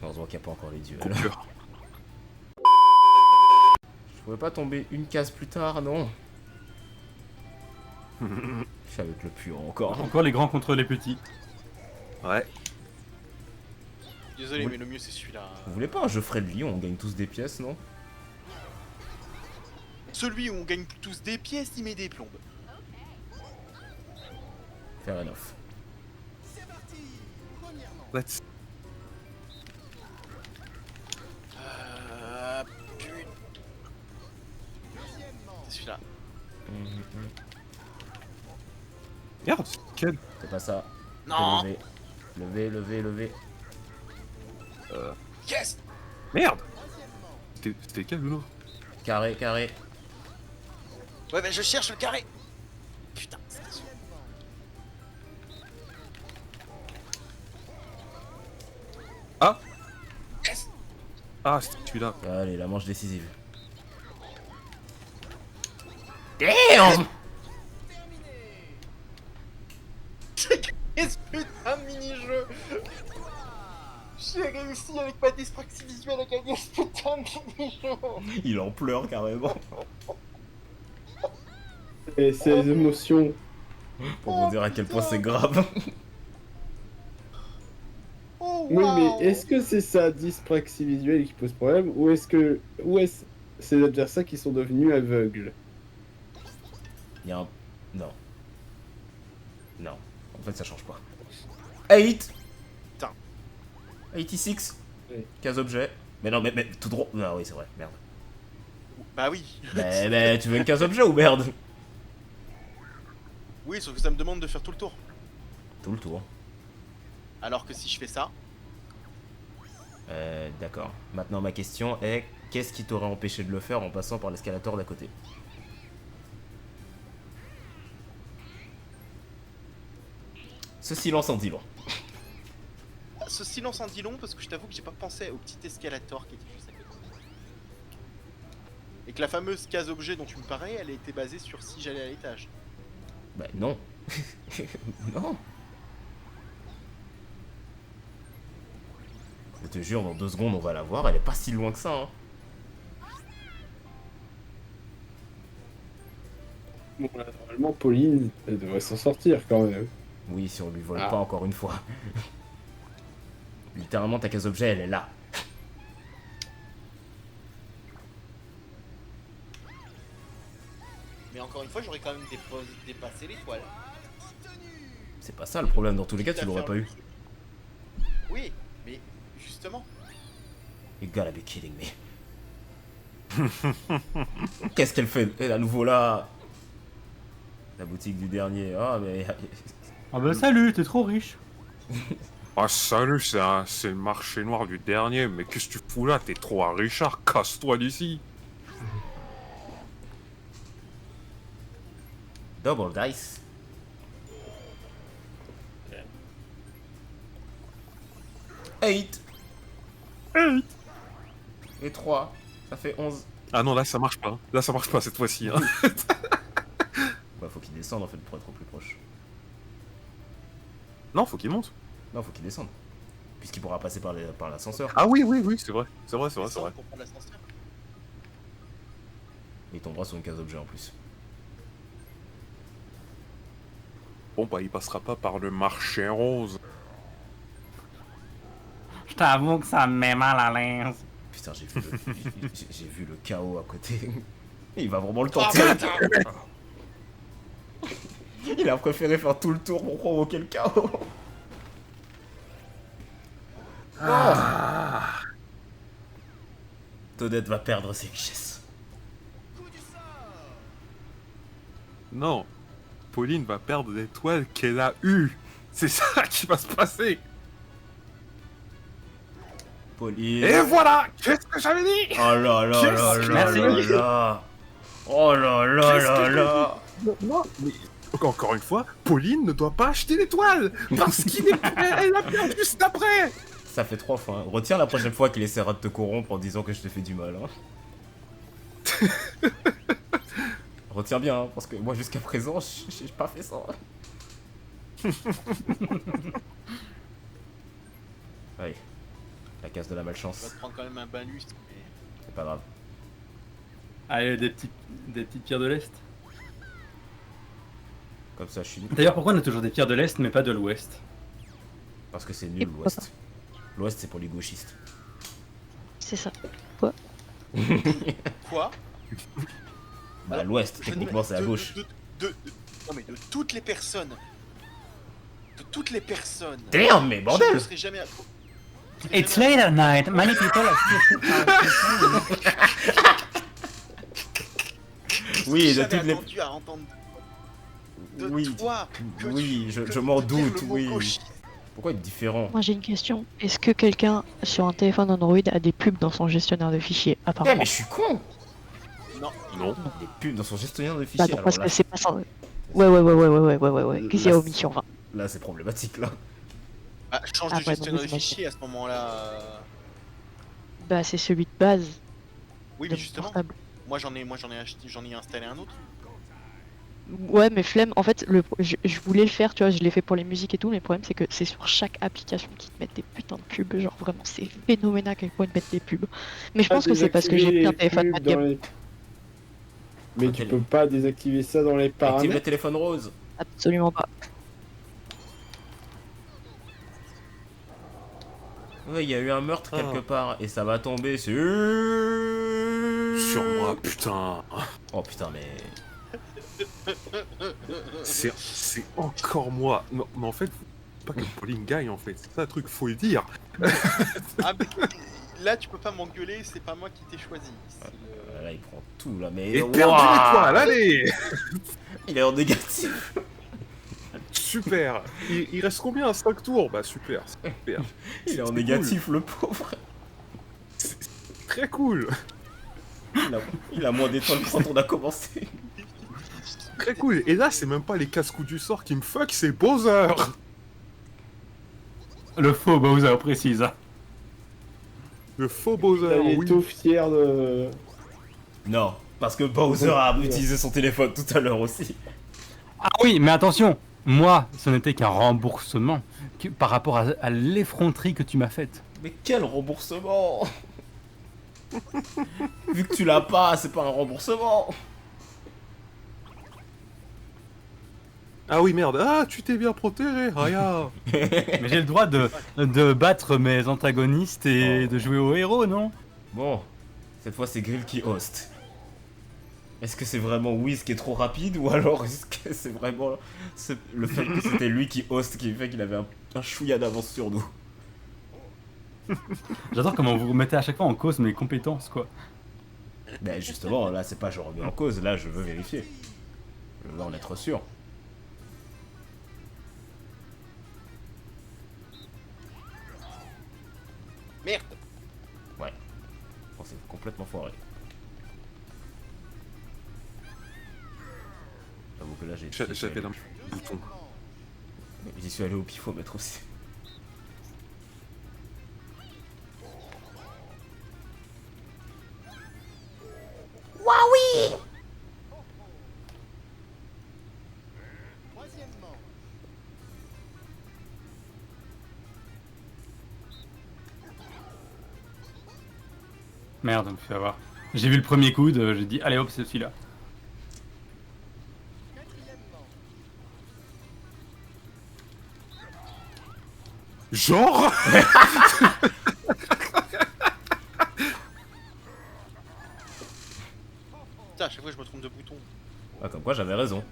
Heureusement qu'il n'y a pas encore les dieux. Coupure. Je pouvais pas tomber une case plus tard, non? Je suis avec le puant encore. Encore les grands contre les petits. Ouais. Désolé, Oui. mais le mieux c'est celui-là. Vous voulez pas un Geoffrey de Lion? On gagne tous des pièces, non? Celui où on gagne tous des pièces, il met des plombes. Fair enough. Let's. Putain. C'est celui-là. Merde, quel. C'est pas ça. Non. Lever. Lever, lever, lever. Yes. Merde. C'était quel, Luno? Carré, carré. Ouais, bah je cherche le carré. Putain, c'est celui-là. Ah. Yes. Ah, c'était celui-là. Allez, la manche décisive. Damn! Qu'est-ce putain de mini-jeu? J'ai réussi avec ma dyspraxie visuelle à gagner ce putain de mini-jeu. Il en pleure carrément. Et ces émotions. Pour vous dire à quel point c'est grave. Oh, Oui, wow. mais est-ce que c'est sa dyspraxie visuelle qui pose problème ou est-ce que c'est les adversaires qui sont devenus aveugles? Il y a un... Non. Non. En fait, ça change pas. 8! Putain. 86. Oui. Case objet. Mais non, mais tout droit. Ah oui, c'est vrai, merde. Bah oui. Mais tu veux une case objet ou merde? Oui, sauf que ça me demande de faire tout le tour. Tout le tour. Alors que si je fais ça, D'accord. Maintenant, ma question est qu'est-ce qui t'aurait empêché de le faire en passant par l'escalator d'à côté? Ce silence en dit long. ce silence en dit long parce que je t'avoue que j'ai pas pensé au petit escalator qui était juste à côté. Et que la fameuse case objet dont tu me parlais, elle était basée sur si j'allais à l'étage. Bah non. Non. Je te jure, dans 2 secondes, on va la voir. Elle est pas si loin que ça. Hein. Bon, là, normalement, Pauline, elle devrait s'en sortir quand même. Oui, si on lui vole Ah. pas encore une fois. Littéralement, ta case objet, elle est là. Mais encore une fois, j'aurais quand même dépassé l'étoile. C'est pas ça le problème. Dans tous les cas, tu l'aurais pas eu. Oui, mais justement. You gotta be kidding me. Qu'est-ce qu'elle fait? Elle est à nouveau là. La boutique du dernier. Ah, mais. Ah bah salut, t'es trop riche. Ah, salut, c'est le marché noir du dernier. Mais qu'est-ce que tu fous là? T'es trop à Richard. Casse-toi d'ici. Double dice. Eight. Et 3. Ça fait 11. Ah non, là ça marche pas. Là ça marche pas cette fois-ci. Hein. Bah, faut qu'il descende en fait pour être au plus proche. Non, faut qu'il monte. Non, faut qu'il descende. Puisqu'il pourra passer par l'ascenseur. Ah oui, oui, oui, c'est vrai. C'est vrai, c'est vrai, c'est vrai. Pour prendre l'ascenseur. Et il tombera sur une case objet en plus. Bon bah il passera pas par le marché rose. Je t'avoue que ça me met mal à l'aise. Putain, j'ai vu le chaos à côté. Il va vraiment le tenter. Il a préféré faire tout le tour pour provoquer le chaos. Todette va perdre ses richesses. Non. Pauline va perdre l'étoile qu'elle a eue. C'est ça qui va se passer. Pauline. Et voilà. Qu'est-ce que j'avais dit? Oh là là là Qu'est-ce que là j'ai dit là là. Oh là là Qu'est-ce là que j'ai là. Non, mais encore une fois, Pauline ne doit pas acheter l'étoile parce qu'elle a perdu juste après. Ça fait 3 fois. Hein. Retiens la prochaine fois qu'il essaiera de te corrompre en disant que je te fais du mal. Hein. Retiens bien, hein, parce que moi jusqu'à présent, j'ai pas fait ça. Allez, la case de la On va malchance. te prendre quand même un balus. Mais... C'est pas grave. Allez, des petites pierres de l'Est. Comme ça, je suis nul. D'ailleurs, pourquoi on a toujours des pierres de l'Est mais pas de l'Ouest? Parce que c'est nul l'Ouest. L'Ouest, c'est pour les gauchistes. C'est ça. Quoi? Bah, l'Ouest, Je techniquement, ne- c'est à de- gauche. Non mais de toutes les personnes. De toutes les personnes. Damn, mais Je ne bordel! serais jamais à... It's late at night. Many people are still. Oui, de jamais toutes les. attendu à entendre de Oui, toi que oui, tu- je que m'en de dire doute, le mot oui. gauchiste. Pourquoi être différent? Moi j'ai une question. Est-ce que quelqu'un sur un téléphone Android a des pubs dans son gestionnaire de fichiers? Eh, Apparemment. mais je suis con! Non. Non. Des pubs dans son gestionnaire de Bah fichiers. non, Alors parce là, que c'est pas ça. Ouais. Qu'est-ce qu'il y a Là, omis sur 20? là, c'est problématique là. Bah, change Ah, de ouais, gestionnaire donc de oui, fichiers à ce moment-là. Bah c'est celui de base Oui, de mais mon justement, portable. moi j'en ai acheté, j'en ai installé un autre. Ouais, mais flemme. En fait, je voulais le faire, tu vois, je l'ai fait pour les musiques et tout, mais le problème c'est que c'est sur chaque application qu'ils te mettent des putains de pubs. Genre vraiment, c'est phénoménal à quel point ils te mettent des pubs. Mais je pense que c'est parce que j'ai pris un téléphone bas de gamme. Mais tu peux pas désactiver ça dans les Active le paramètres. téléphone rose. Absolument pas. Ouais, il y a eu un meurtre quelque part et ça va tomber sur. Sur moi, putain. Oh putain, mais. C'est encore moi. Non, mais en fait, faut pas que Pauline gagne en fait. C'est ça le truc, faut le dire. Ah, mais là tu peux pas m'engueuler, c'est pas moi qui t'ai choisi. C'est le- Là, il prend tout là, mais. Et Ouah, perdu l'étoile, allez. Il est en négatif. Super. Il reste combien? 5 tours? Bah super, super. Il est en C'est négatif, le pauvre. Très cool. Il a moins d'étoiles que quand on a commencé. Très cool. Et là, c'est même pas les casse-coups du sort qui me fuck, c'est Bowser. Le faux Bowser précise. Le faux Bowser, Il est oui. tout fier de. Non, parce que Bowser a utilisé son téléphone tout à l'heure aussi. Ah oui, mais attention, moi, ce n'était qu'un remboursement par rapport à l'effronterie que tu m'as faite. Mais quel remboursement? Vu que tu l'as pas, c'est pas un remboursement. Ah oui, merde. Ah, tu t'es bien protégé, Raya. Mais j'ai le droit de battre mes antagonistes et de jouer au héros, non? Bon, cette fois c'est Grill qui host. Est-ce que c'est vraiment Whis qui est trop rapide ou alors est-ce que c'est vraiment le fait que c'était lui qui host qui fait qu'il avait un chouïa d'avance sur nous? J'adore comment vous mettez à chaque fois en cause mes compétences, quoi. Ben justement, là c'est pas je remets en cause, là je veux vérifier. Je veux en être sûr. Merde. Ouais. Bon, c'est complètement foiré. J'avoue que là J'avais un bouton. J'y suis allé au pifomètre aussi. Merde, je me fais avoir. J'ai vu le premier coup, j'ai dit allez hop, c'est celui-là. Genre. Putain, à chaque fois je me trompe de bouton. Ah, comme quoi j'avais raison.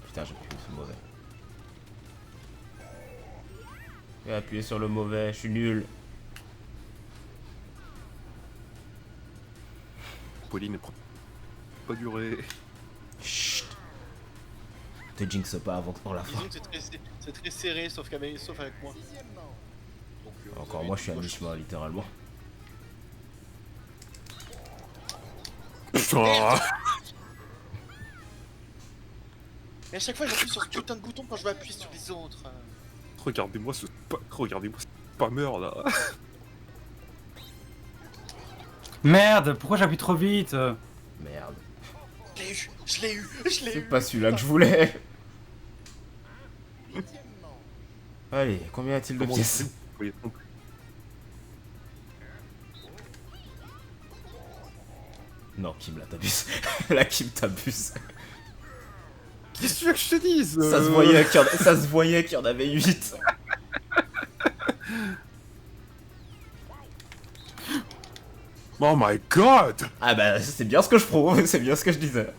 Putain, j'ai pu, c'est mauvais. J'ai appuyé sur le mauvais, je suis nul. Pauline ne prend pas duré. Chut. Te jinx pas avant la fin. Disons que c'est très serré, sauf avec moi. Donc, Encore moi, je suis à mi-chemin, littéralement. Putain. Mais à chaque fois, j'appuie sur ce putain de bouton quand je vais appuyer sur les autres. Regardez-moi ce spammer là. Merde, pourquoi j'appuie trop vite? Merde. Je l'ai eu. C'est pas celui-là que je voulais. Allez, combien y a-t-il de pièces? Vous voyez non plus. Non, Kim, là, t'abuses. Là, Kim, t'abuses. Qu'est-ce que tu veux que je te dise? Ça se voyait qu'il y en avait 8. Oh my god! Ah bah, c'est bien ce que je prouve, c'est bien ce que je disais.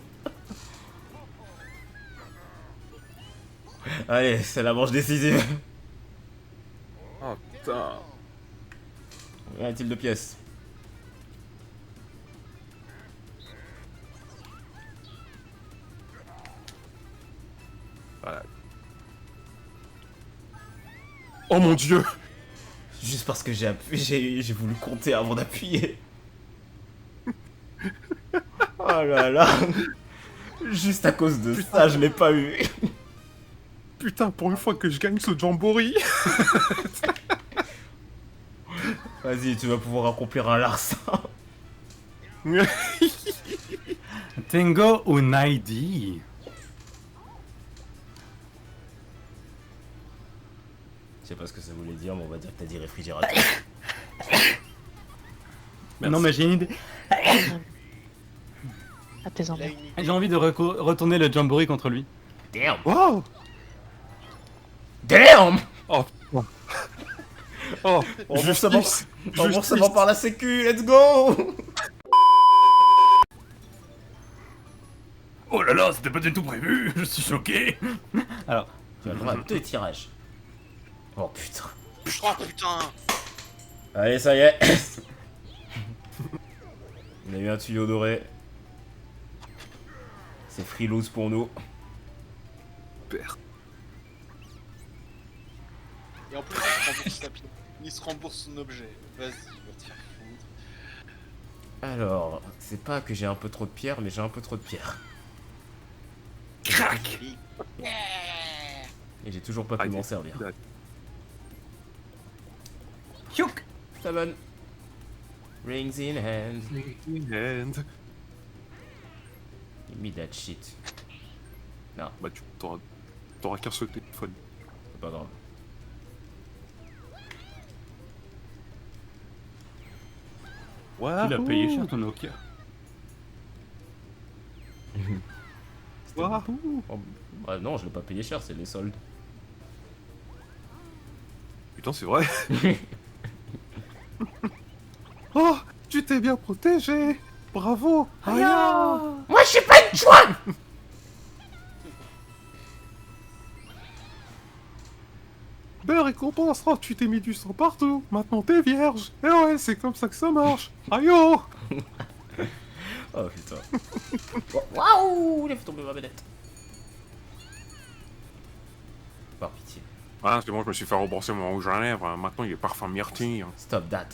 Allez, c'est la manche décisive. Oh putain. Combien y a-t-il de pièces? Voilà. Oh mon dieu! Juste parce que j'ai voulu compter avant d'appuyer. Oh là là. Juste à cause de ça, je l'ai pas eu. Putain, pour une fois que je gagne ce jamboree! Vas-y, tu vas pouvoir accomplir un larcin. Tengo Unaidi. Je sais pas ce que ça voulait dire, mais on va dire que t'as dit réfrigérateur. Non, mais j'ai une idée. À tes Il a enfants. une idée. J'ai envie de retourner le Jamboree contre lui. Damn! Wow! Damn! Oh putain. Oh, Remboursement par la sécu, let's go! Oh là là, c'était pas du tout prévu, je suis choqué. Alors, Tu as le droit à 2 tirages. Oh putain. Oh putain. Allez, ça y est. On a eu un tuyau doré. C'est freelose pour nous. père. Et en plus, il se rembourse sa pièce. Il se rembourse son objet. Vas-y, va te faire foutre. Alors, c'est pas que j'ai un peu trop de pierres, mais j'ai un peu trop de pierres. crac. Et j'ai toujours pas pu Aïe. m'en servir. Youk. 7. Rings in hand. And... Give me that shit. Bah tu t'auras qu'un seul téléphone. C'est pas grave. Wahoo! Il a payé cher ton Nokia. Wahoo! Oh, bah non, je l'ai pas payé cher, c'est les soldes. Putain, c'est vrai. Oh, tu t'es bien protégé. Bravo. Aya. Moi, je suis pas une chouane. Belle récompense. Oh, tu t'es mis du sang partout. Maintenant, t'es vierge. Eh ouais, c'est comme ça que ça marche. Aïe oh. Oh putain. Waouh, il a fait tomber ma manette. Par pitié. Ah, c'est bon, je me suis fait rembourser mon rouge à lèvres. Maintenant, il est parfum myrtille. Stop that.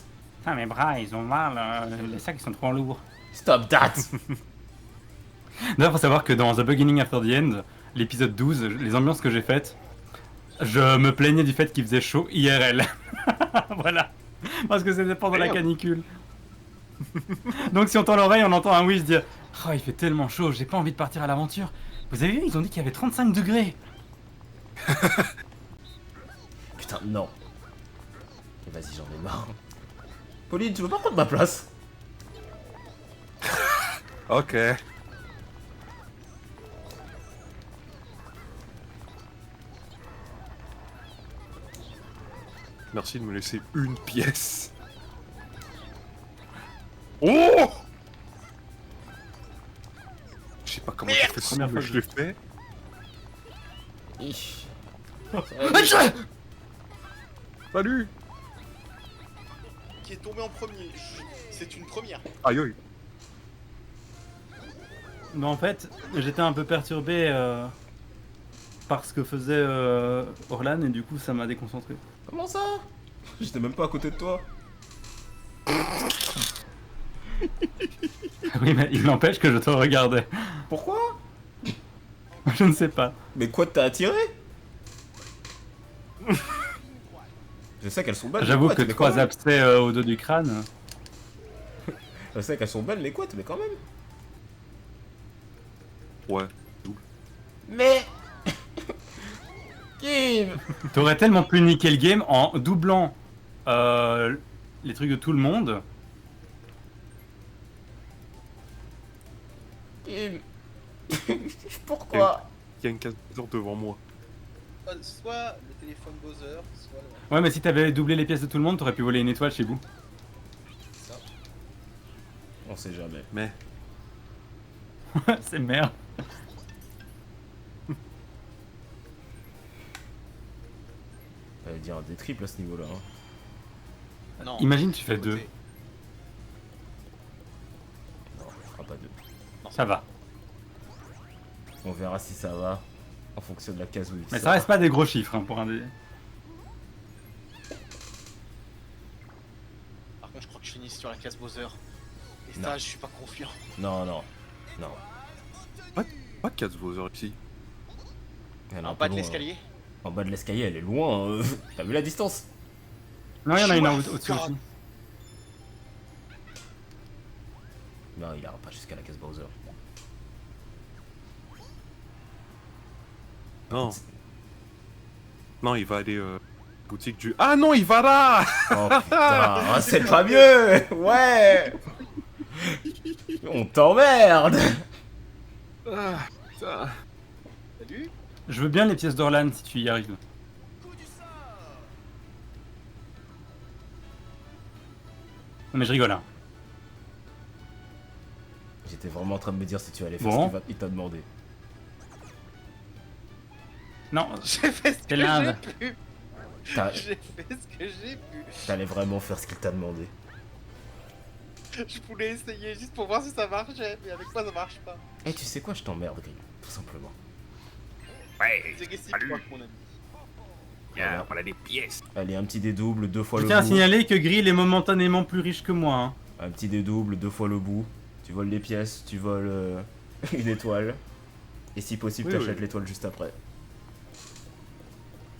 Ah, mes bras, ils ont mal. Les sacs, ils sont trop lourds. Stop that. D'ailleurs, faut savoir que dans The Beginning After the End, l'épisode 12, les ambiances que j'ai faites, je me plaignais du fait qu'il faisait chaud IRL. Voilà. Parce que c'était pendant la canicule. Donc si on tend l'oreille, on entend un Wish dire « Oh, il fait tellement chaud, j'ai pas envie de partir à l'aventure. » Vous avez vu, ils ont dit qu'il y avait 35 degrés. Putain, non. Et vas-y, j'en ai marre. Pauline, tu veux pas prendre ma place? Ok. Merci de me laisser une pièce. Oh! Je sais pas comment j'ai fait ça, mais je l'ai fait. Ich. Salut. Qui est tombé en premier. C'est une première. Aïe aïe. Mais en fait, j'étais un peu perturbé par ce que faisait Orlan et du coup ça m'a déconcentré. Comment ça? J'étais même pas à côté de toi. Oui, mais il n'empêche que je te regardais. Pourquoi? Je ne sais pas. Mais quoi t'as attiré? Je sais qu'elles sont belles. J'avoue les que couettes, mais quand 3 même. abcès au dos du crâne. Je sais qu'elles sont belles les couettes, mais quand même. Ouais. Mais. Kim. T'aurais tellement pu niquer le game en doublant les trucs de tout le monde. Kim. Pourquoi? Il y a une case Bowser devant moi. Soit le téléphone Bowser, soit le... Ouais, mais si t'avais doublé les pièces de tout le monde, t'aurais pu voler une étoile chez vous. On sait jamais. Mais. C'est merde. J'allais dire des triples à ce niveau-là. Hein. Non. Imagine tu fais Côté. 2. Non, on fera pas deux. Ça va. On verra si ça va. En fonction de la case où il Mais sort. ça reste pas des gros chiffres hein, pour un dé. Par contre, je crois que je finis sur la case Bowser. Et Non. ça, je suis pas confiant. Non, non. Non. Pas de case Bowser ici. Elle est En un peu bas de loin, l'escalier. En bas de l'escalier, elle est loin. T'as vu la distance? Non, il y en a une Chouette, au-dessus aussi. Non, il ira pas jusqu'à la case Bowser. Non. Non, il va aller boutique du. Ah non, il va là. Oh putain, c'est pas mieux. Ouais. On t'emmerde. Ah, putain. Salut. Je veux bien les pièces d'Orlan si tu y arrives. Non mais je rigole hein. J'étais vraiment en train de me dire si tu allais faire Bon. ce qu'il t'a demandé. Non, J'ai fait ce c'est que l'Inde. j'ai pu. T'as- J'ai fait ce que j'ai pu. T'allais vraiment faire ce qu'il t'a demandé. Je voulais essayer juste pour voir si ça marchait, mais avec moi ça marche pas. Eh, tu sais quoi, je t'emmerde, Grill, tout simplement. C'est réciproque, mon ami. Voilà des pièces. Allez, un petit dé double, 2 fois Je le tiens à bout. signaler que Grill est momentanément plus riche que moi. Hein. Un petit dé double, 2 fois le bout. Tu voles les pièces, tu voles une étoile. Et si possible, Oui, t'achètes oui. l'étoile juste après.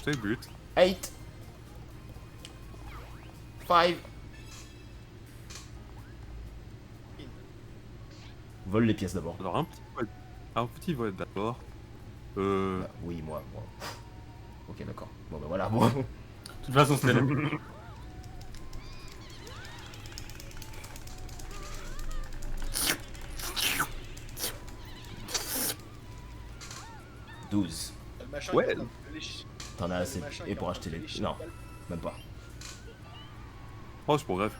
C'est le but. 8 5 Vole les pièces d'abord. Alors un petit vol d'abord. Ah, oui, moi. Ok, d'accord. Bon, bah voilà, bon. De toute façon, c'était le... 12. Le machin, Ouais. il peut les ch- T'en as assez. le machin, Et il pour peut acheter les. les ch- Non, même pas. Oh, c'est pour grave.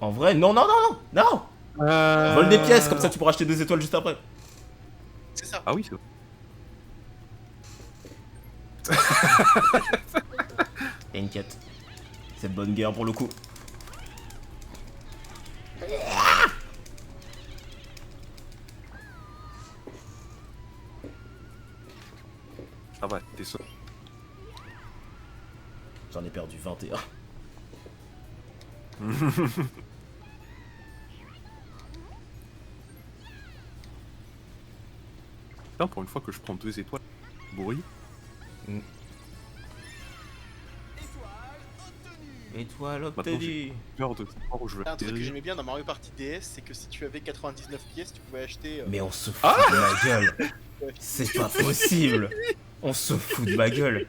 En vrai, non, non, non, non, non. Vole des pièces, comme ça tu pourras acheter 2 étoiles juste après. C'est ça. Ah oui, c'est T'inquiète. C'est de bonne guerre pour le coup. ça va, t'es seul. J'en ai perdu 21. Putain, pour une fois que je prends 2 étoiles, bourri. Étoile Maintenant, obtenue. Peur de savoir où je vais Un truc que atterrir. j'aimais bien dans Mario Party DS, c'est que si tu avais 99 pièces, tu pouvais acheter. Mais on se fout de ma gueule. C'est pas possible. On se fout de ma gueule.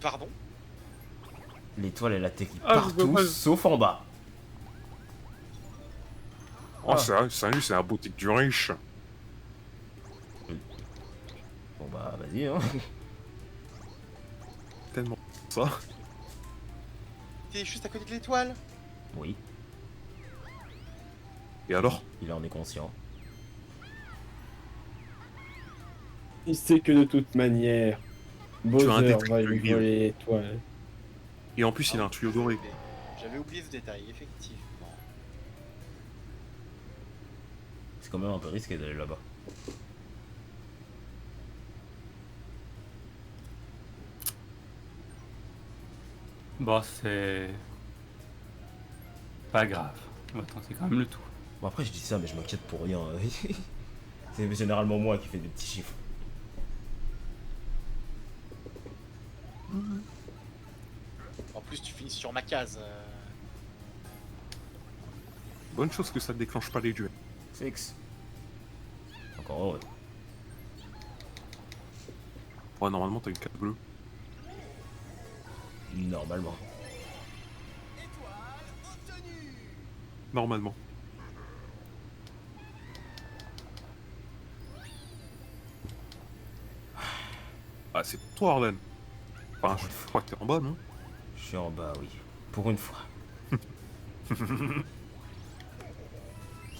Pardon. L'étoile elle atterrit Ah, partout je- sauf en bas. Oh, c'est un boutique du riche. Bon bah vas-y hein. Tellement ça. T'es juste à côté de l'étoile. Oui, Et alors? il en est conscient. Il sait que de toute manière, Bowser un détective va lui gris. voler l'étoile. Et en plus, il a un tuyau doré. J'avais oublié ce détail, effectivement. C'est quand même un peu risqué d'aller là-bas. Bon, c'est. Pas grave. On va tenter quand même le tout. Bon, après, je dis ça, mais je m'inquiète pour rien. C'est généralement moi qui fais des petits chiffres. En plus, tu finis sur ma case. Bonne chose que ça ne déclenche pas les duels. Six. Encore heureux. Ouais, normalement, t'as une carte bleue. Normalement. Normalement. Ah, c'est pour toi, Arlen. Enfin, je crois que t'es en bas, non? Je suis en bas, oui. Pour une fois. Parce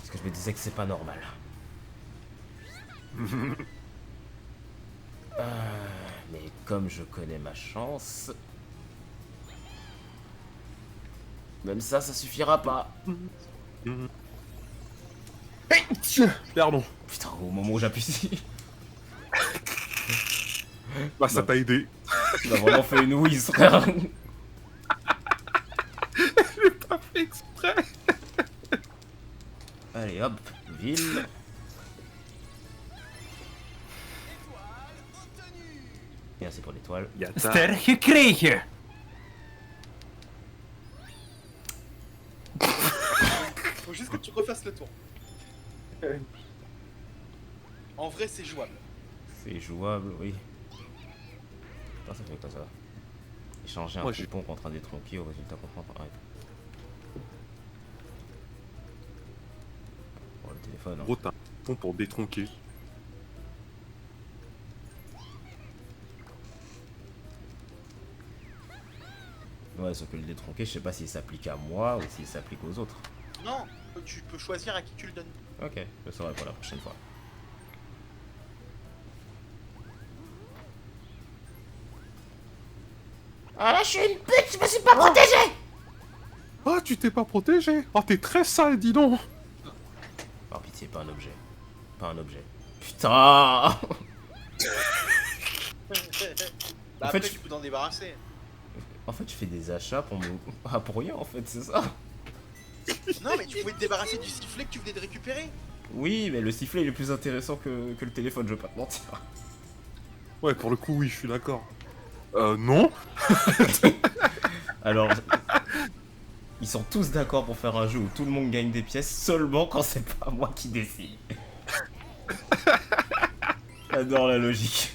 que je me disais que c'est pas normal. Mais comme je connais ma chance... Même ça suffira pas. Pardon. Putain, au moment où j'appuie ici, Bah, ça t'a aidé. tu as vraiment fait une whiz, frère. J'ai pas fait exprès. Allez, hop, ville. Et c'est pour l'étoile. Yata. Ster gekregen! Faut juste que tu refasses le tour. En vrai, c'est jouable. C'est jouable, oui. Putain, ça fait quoi ça? Échanger un Moi, j'ai- coupon contre un détronqué au résultat contre un... Bon, le téléphone, hein. Gros, t'as un pont pour détronquer. Ouais, sauf que le détronqué, je sais pas s'il s'applique à moi ou s'il s'applique aux autres. Non, tu peux choisir à qui tu le donnes. Ok, je saurai pour la prochaine fois. Ah là, je suis une pute, je me suis pas protégé! Ah, tu t'es pas protégé. Ah, t'es très sale, dis donc. Par pitié, pas un objet. Pas un objet. Putain! Bah En fait, après, je- tu peux t'en débarrasser. En fait, je fais des achats pour me... Ah, pour rien, en fait, c'est ça. Non, mais tu pouvais te débarrasser du sifflet que tu venais de récupérer. Oui, mais le sifflet, il est plus intéressant que le téléphone, je vais pas te mentir. Ouais, pour le coup, oui, je suis d'accord. Non. Alors... Ils sont tous d'accord pour faire un jeu où tout le monde gagne des pièces seulement quand c'est pas moi qui décide. J'adore la logique.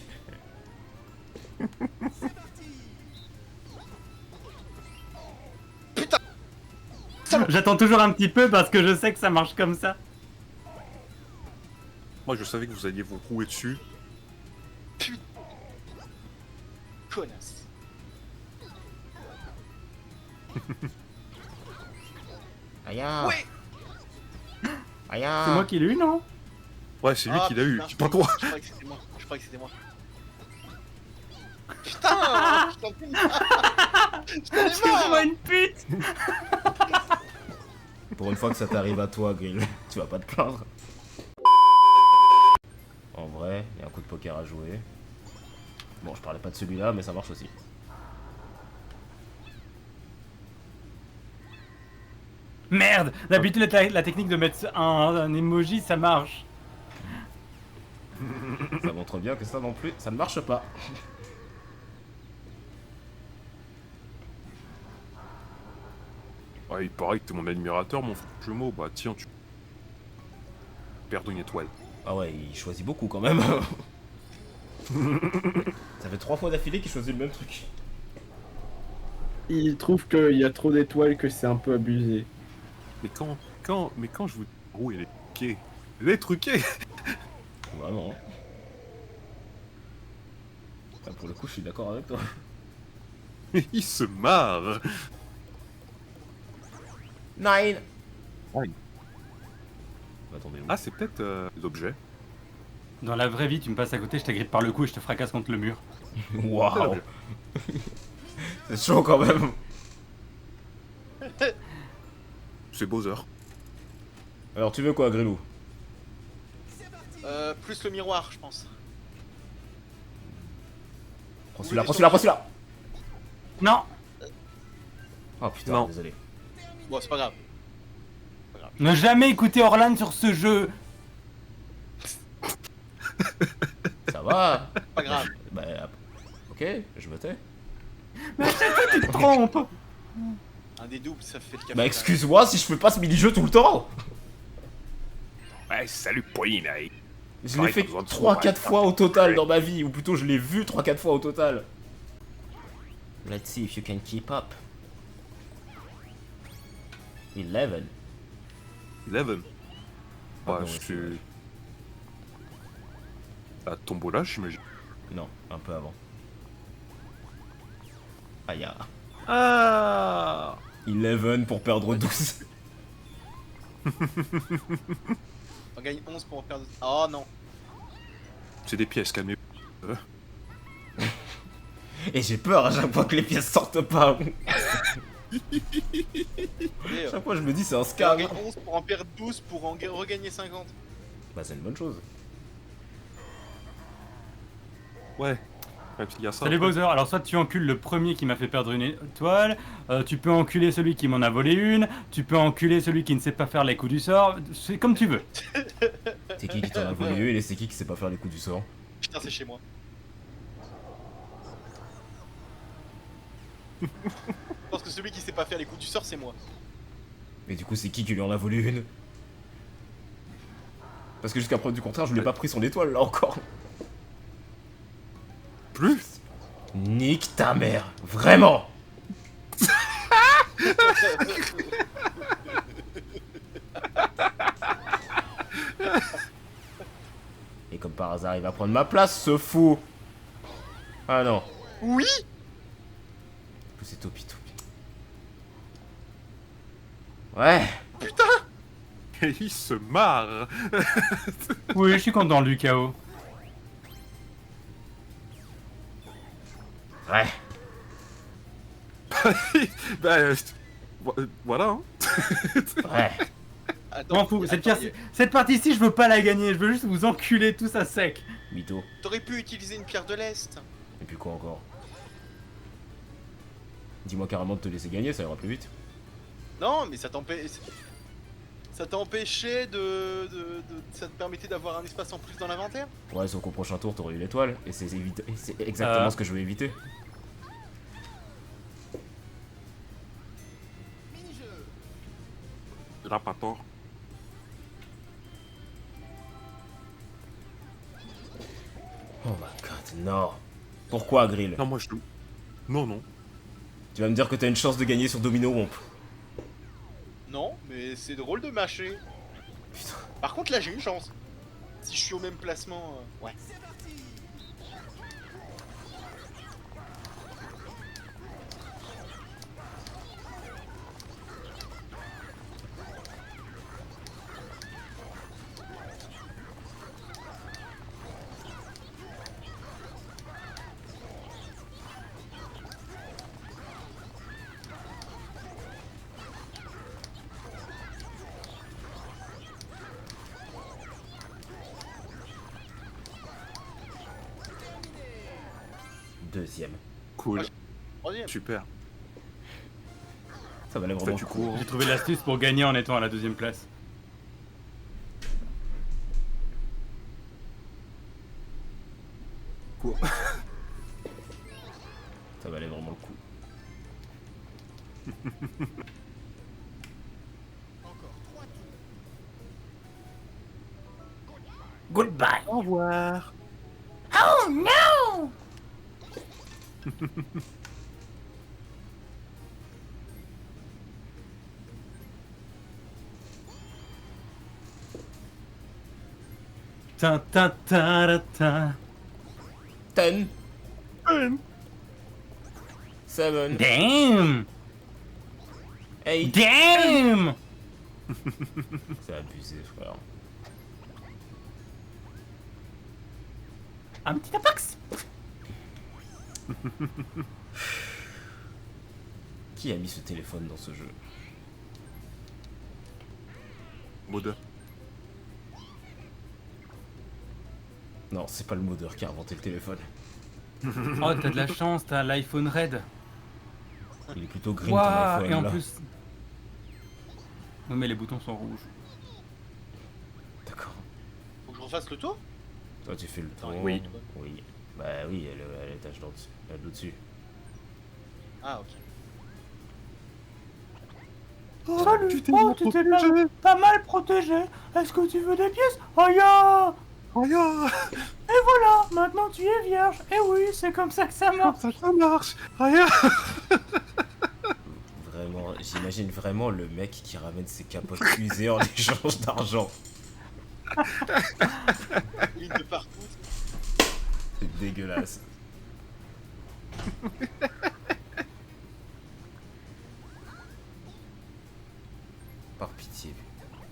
J'attends toujours un petit peu parce que je sais que ça marche comme ça. Moi, je savais que vous alliez vous rouer dessus. Connasse. Aïe. Ouais. Aïe. C'est moi qui l'ai eu, non? Ouais, c'est lui Ah, qui l'a eu, putain, c'est pas toi. Je croyais que c'était moi. Je croyais que c'était moi. Putain, je t'en prie. Je t'en ai Excuse-moi, marre. une pute! Pour une fois que ça t'arrive à toi, Grill, tu vas pas te plaindre. En vrai, il y a un coup de poker à jouer. Bon, je parlais pas de celui-là, mais ça marche aussi. Merde! D'habitude, la technique de mettre un emoji, ça marche. Ça montre bien que ça non plus, ça ne marche pas. Ouais, il paraît que t'es mon admirateur, mon frère jumeau. Bah, tiens, tu perds une étoile. Ah ouais, il choisit beaucoup quand même. Ça fait 3 fois d'affilée qu'il choisit le même truc. Il trouve qu'il y a trop d'étoiles, que c'est un peu abusé. Mais quand je vous... Oh, il est truqué. Il est truqué. Vraiment. Ah, pour le coup, je suis d'accord avec toi. Il se marre. 9. Ouais. Attendez, Ah, c'est peut-être l'objet. Dans la vraie vie, tu me passes à côté, je t'agrippe par le cou et je te fracasse contre le mur. Waouh. C'est chaud quand même. C'est Bowser. Alors tu veux quoi, Grelou? Plus le miroir, je pense. Prends celui-là, prends celui-là, prends celui-là. Non. Oh putain, Non. désolé. Bon, c'est pas grave. Ne jamais écouter Orlan sur ce jeu. Ça va. Pas grave. Bah, ok, je me tais. Tu te trompes. Un des doubles, ça fait le café. Bah excuse-moi si je fais pas ce mini-jeu tout le temps. Ouais, salut Pauline. Je Ouais, l'ai fait t'as besoin de 3-4 son fois au total dans ma vie, ou plutôt je l'ai vu 3-4 fois au total. Let's see if you can keep up. 11. 11. Ah Bah, non, c'est... c'est vrai. La tombola, j'imagine. Non, un peu avant. Aïe. Ah 11 pour perdre 12. On gagne 11 pour en perdre. Oh non. C'est des pièces, calmez-vous. Et j'ai peur à chaque fois que les pièces sortent pas. Et, À chaque fois je me dis c'est un on scar. gagne 11 pour en perdre 12 pour en regagner 50. Bah c'est une bonne chose. Ouais. Ouais, puis il y a ça. Salut après. Bowser, alors soit tu encules le premier qui m'a fait perdre une étoile, tu peux enculer celui qui m'en a volé une, tu peux enculer celui qui ne sait pas faire les coups du sort, c'est comme tu veux. C'est qui t'en a volé une et c'est qui sait pas faire les coups du sort? Putain, c'est chez moi. Je pense que celui qui sait pas faire les coups du sort, c'est moi. Mais du coup c'est qui lui en a volé une? Parce que jusqu'à preuve du contraire je lui ai pas pris son étoile là encore. Plus Nique ta mère, vraiment. Et comme par hasard il va prendre ma place ce fou. Ah non. Oui. C'est Topi Topi. Ouais. Et il se marre. Oui, je suis content du chaos. Ouais. Bah, voilà. Hein. Ouais. M'en fous, attends, cette partie-ci, je veux pas la gagner, je veux juste vous enculer tous à sec. Mytho. T'aurais pu utiliser une pierre de l'Est. Et puis quoi encore? Dis-moi carrément de te laisser gagner, ça ira plus vite. Non, mais ça t'empêche. Ça t'empêchait Ça te permettait d'avoir un espace en plus dans l'inventaire. Ouais, sauf qu'au prochain tour t'aurais eu l'étoile, et c'est exactement ce que je veux éviter. Il a pas tort. Oh my god, non. Pourquoi, Grill? Non, moi je... Non. Tu vas me dire que t'as une chance de gagner sur Domino Womp. Non, mais c'est drôle de mâcher. Putain. Par contre, là, j'ai une chance. Si je suis au même placement, ouais. Deuxième. Cool. Troisième. Super. Ça valait vraiment. Statu quo. J'ai trouvé l'astuce pour gagner en étant à la deuxième place. Quoi? Ça valait vraiment le coup. Goodbye. Au revoir. Oh no. Ta ta ta ta. 10 7 Damn. 8. Damn. C'est abusé, frère. Un petit tapax. Qui a mis ce téléphone dans ce jeu? Modeur. Non, c'est pas le modeur qui a inventé le téléphone. Oh, t'as de la chance, t'as l'iPhone Red. Il est plutôt green ton Waouh, iPhone et en là. plus... Oui, mais les boutons sont rouges. D'accord. Faut que je refasse le tour? Toi tu fais le tour. Oui. Oui. Bah oui, elle est étage d'au-dessus. Elle est au-dessus. Ah, ok. Salut, oh, tu t'es pas mal protégé. Est-ce que tu veux des pièces? Aya! Regarde, Et voilà, maintenant tu es vierge. Et oui, c'est comme ça que ça marche. ça marche. Regarde. Vraiment, j'imagine vraiment le mec qui ramène ses capotes usées en échange d'argent. Ligne de partout. C'est dégueulasse. Par pitié,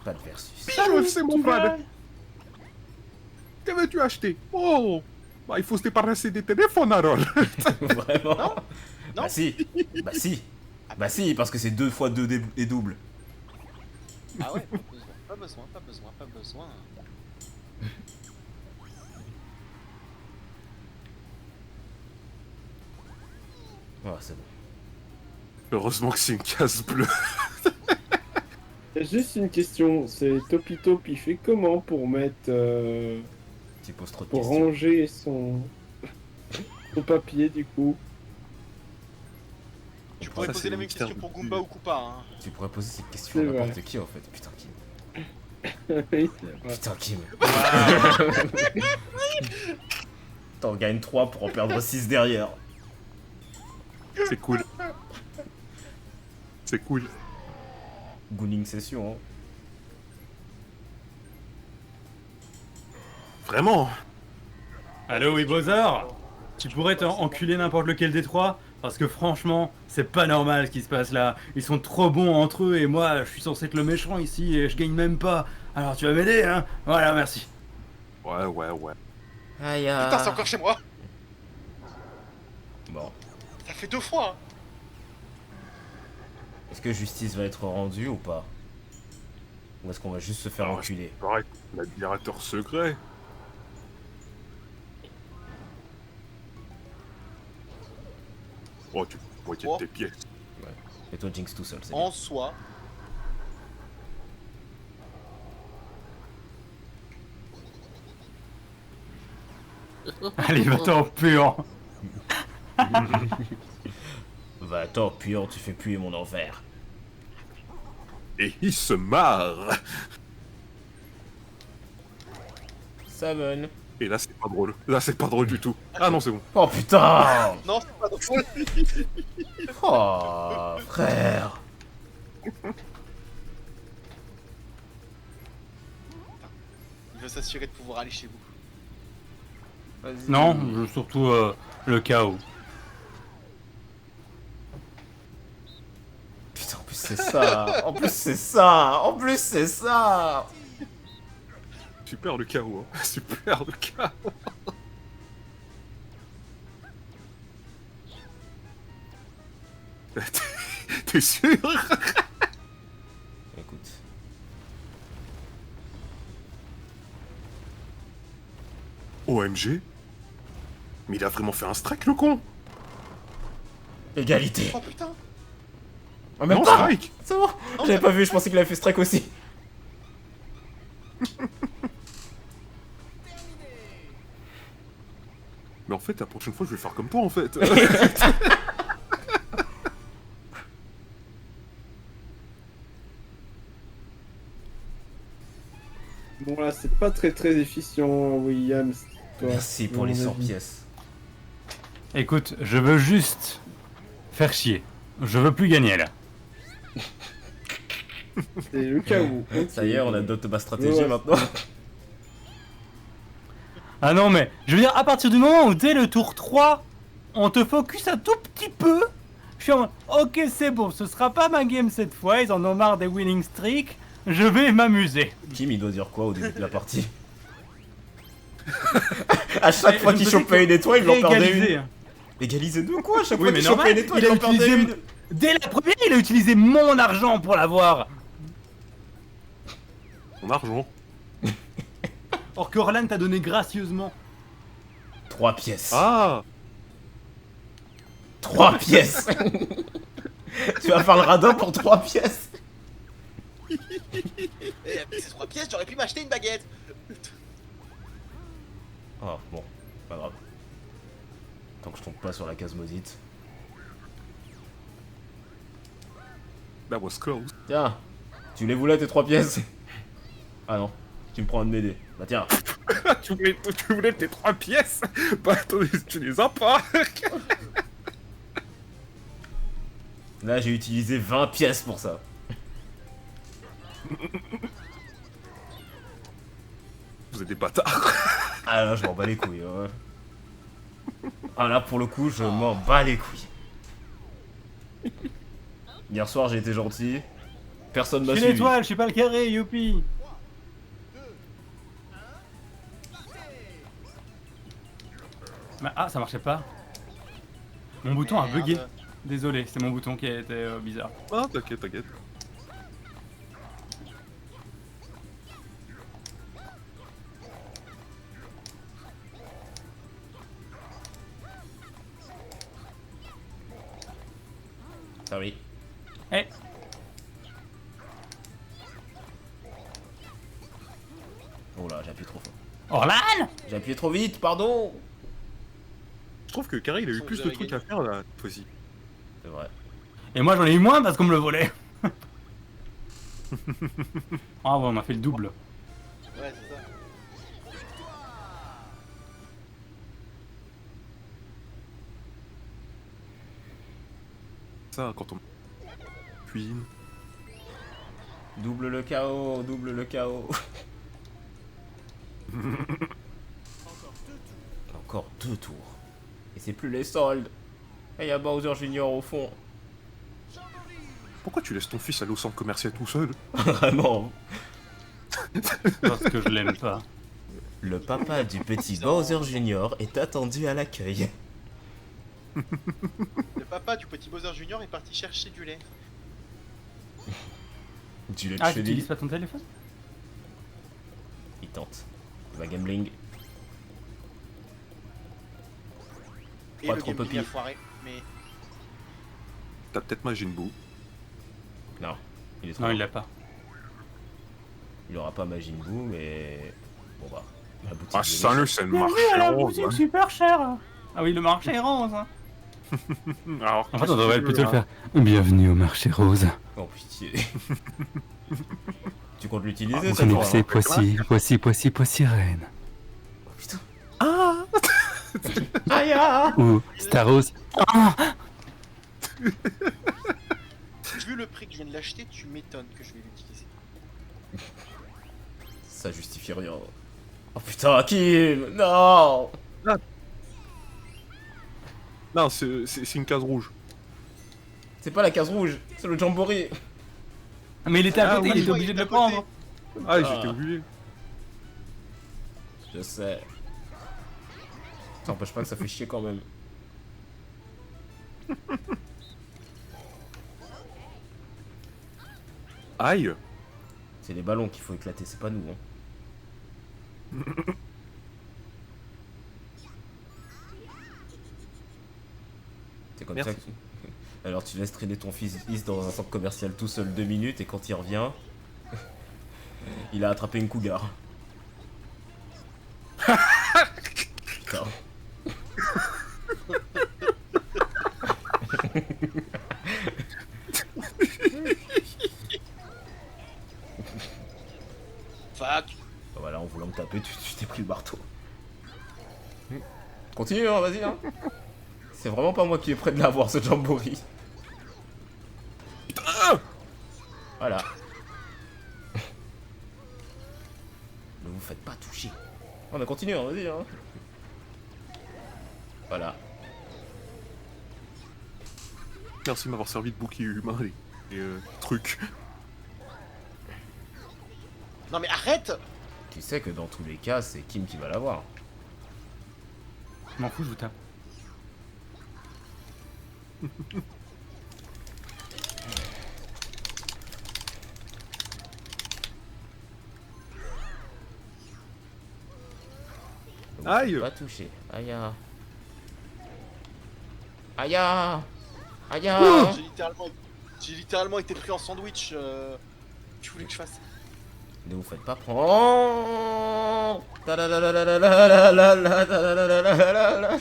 pas de versus. Salut, c'est mon frère. Que veux-tu acheter? Oh, bah il faut se débarrasser des téléphones, Harold. Vraiment? Non. Bah si, bah si. Bah si, parce que c'est 2 fois 2 et double. Ah ouais, pas besoin, pas besoin, pas besoin. Oh, c'est bon. Heureusement que c'est une case bleue. Juste une question, c'est Topi Top, il fait comment pour mettre... Tu poses trop de pour questions. ranger son papier du coup? Tu pourrais Ça, poser c'est la le même mystère question pour du- Goomba ou Koopa, hein. Tu pourrais poser cette question C'est à n'importe vrai. qui en fait. Putain, Kim. Oui, c'est vrai. Putain, Kim. T'en gagnes 3 pour en perdre 6 derrière. C'est cool. C'est cool. Gooning session, hein. Vraiment. Allô, oui, Bozar? Tu pourrais enculer n'importe lequel des trois? Parce que franchement, c'est pas normal ce qui se passe là. Ils sont trop bons entre eux et moi, je suis censé être le méchant ici et je gagne même pas. Alors tu vas m'aider, hein? Voilà, merci. Ouais. Aïe. Putain, c'est encore chez moi. Bon. Ça fait 2 fois, hein. Est-ce que justice va être rendue ou pas? Ou est-ce qu'on va juste se faire Alors, enculer? Pareil, l'admirateur secret. Oh, tu moitié Oh. de tes pièces. Et toi, Jinx tout seul, c'est En soi. Allez, va-t'en pur. bien. Va-t'en, puant, tu fais puer mon enfer. Et il se marre. Seven. Et là, c'est pas drôle. Là, c'est pas drôle du tout. Ah non, c'est bon. Oh putain! Non, c'est pas drôle. Oh, frère! Il veut s'assurer de pouvoir aller chez vous. Vas-y. Non, surtout le chaos. Putain, en plus c'est ça! En plus c'est ça! En plus c'est ça! Super le chaos. Hein. Super le chaos. T'es sûr? Écoute. OMG? Mais il a vraiment fait un strike, le con! Égalité! Oh putain. Oh, même Non, pas! strike! C'est bon! J'avais pas vu, je pensais qu'il avait fait strike aussi. Mais en fait, la prochaine fois, je vais faire comme toi, en fait. Bon là, c'est pas très efficient, Williams. Toi, Merci pour à les mon 100 avis. pièces. Écoute, je veux juste faire chier. Je veux plus gagner là. C'est le chaos. Ça y est, on adopte ma stratégie Ouais. maintenant. Ah non, mais je veux dire, à partir du moment où dès le tour 3, on te focus un tout petit peu, je suis en mode, ok, c'est bon, ce sera pas ma game cette fois, ils en ont marre des winning streaks, je vais m'amuser. Kim, il doit dire quoi au début de la partie? À chaque fois Je qu'il me faisais chopait une étoile, il en perdait égaliser. une. Égaliser de quoi? À chaque Oui, fois mais qu'il chopait normal, une étoile, il il a en perdait utilisé une. Dès la première, il a utilisé mon argent pour l'avoir. Mon argent. Or que Orlan t'a donné gracieusement. 3 pièces. Ah 3 pièces. Tu vas faire le radin pour 3 pièces. Eh, ces 3 pièces, j'aurais pu m'acheter une baguette. Oh, bon, pas grave. Tant que je tombe pas sur la case maudite. That was close. Tiens, tu les voulais tes 3 pièces? Ah non, tu me prends un de mes dés. Bah tiens. tu voulais tes 3 pièces? Bah tu les as pas. Là j'ai utilisé 20 pièces pour ça. Vous êtes des bâtards. Ah là je m'en bats les couilles. Ouais. Ah là pour le coup je m'en bats les couilles. Hier soir j'ai été gentil. Personne Je m'a suis suivi. l'étoile, je suis pas le carré, youpi. Ah, ça marchait pas. Mon bouton a bugué. Désolé, c'est mon bouton qui a été bizarre. Ah t'inquiète, t'inquiète. Ah oui. Eh, Oh là j'ai appuyé trop fort. Orlan. J'ai appuyé trop vite, pardon. Je trouve que Carré il a eu Sans plus de vous avez trucs à faire là, cette fois-ci. C'est vrai. Et moi j'en ai eu moins parce qu'on me le volait. Ah ouais, on m'a fait le double. Ouais, c'est ça. Ça, quand on cuisine. Double le chaos, double le chaos. Encore 2 tours. Et c'est plus les soldes. Et y'a Bowser Junior au fond. Pourquoi tu laisses ton fils aller au centre commercial tout seul? Vraiment. Parce que je l'aime pas. Le papa du petit Bowser Junior est attendu à l'accueil. Le papa du petit Bowser Junior est parti chercher du lait. Du lait de Ah, tu chenille. utilises pas ton téléphone? Il tente. Il va gambling. Et Pas le trop gambling puppy. a foiré, mais... T'as peut-être Majin Buu. Non, il est trop Non, il loin. l'a pas. Il aura pas Majin Buu, mais... Bon bah, la boutique Ah de salut, c'est le marché rose. Hein. super cher. Ah oui, le marché est rose. Hein. Alors, En fait, on devrait plutôt le faire. Bienvenue au marché rose. Oh pitié. Tu comptes l'utiliser Ah, cette fois, hein Poissy reine. Oh putain. Ah Aïe ah. Ou Staros. Vu le prix que je viens de l'acheter, tu m'étonnes que je vais l'utiliser. Ça justifie rien. Oh putain, Kim. Non. Non, c'est une case rouge. C'est pas la case rouge, c'est le Jamboree. Mais il était à Ah, côté, oui, il était obligé de le prendre. Ah, j'étais obligé. Je sais. Ça n'empêche pas que ça fait chier quand même. Aïe. C'est les ballons qu'il faut éclater, c'est pas nous. Hein. C'est comme Merci. ça que... Alors tu laisses traîner ton fils dans un centre commercial tout seul 2 minutes et quand il revient, il a attrapé une cougar. Putain. Fuck. Voilà, en voulant me taper, tu t'es pris le marteau. Continue, hein, vas-y. Hein. C'est vraiment pas moi qui est prêt de l'avoir, ce Jamboree. Voilà. Ne vous faites pas toucher. On a continué, hein, vas-y. Hein. Voilà. Merci de m'avoir servi de bouclier humain et trucs. Non mais arrête. Tu sais que dans tous les cas, c'est Kim qui va l'avoir. Je m'en fous, je vous tape. Aïe. Pas touché. Aïe. Aïe. Aïe. J'ai littéralement été pris en sandwich. Tu voulais que je fasse? Ne vous faites pas prendre. Ta-da-da-da-da-da-da-da-da-da-da-da-da-da-da.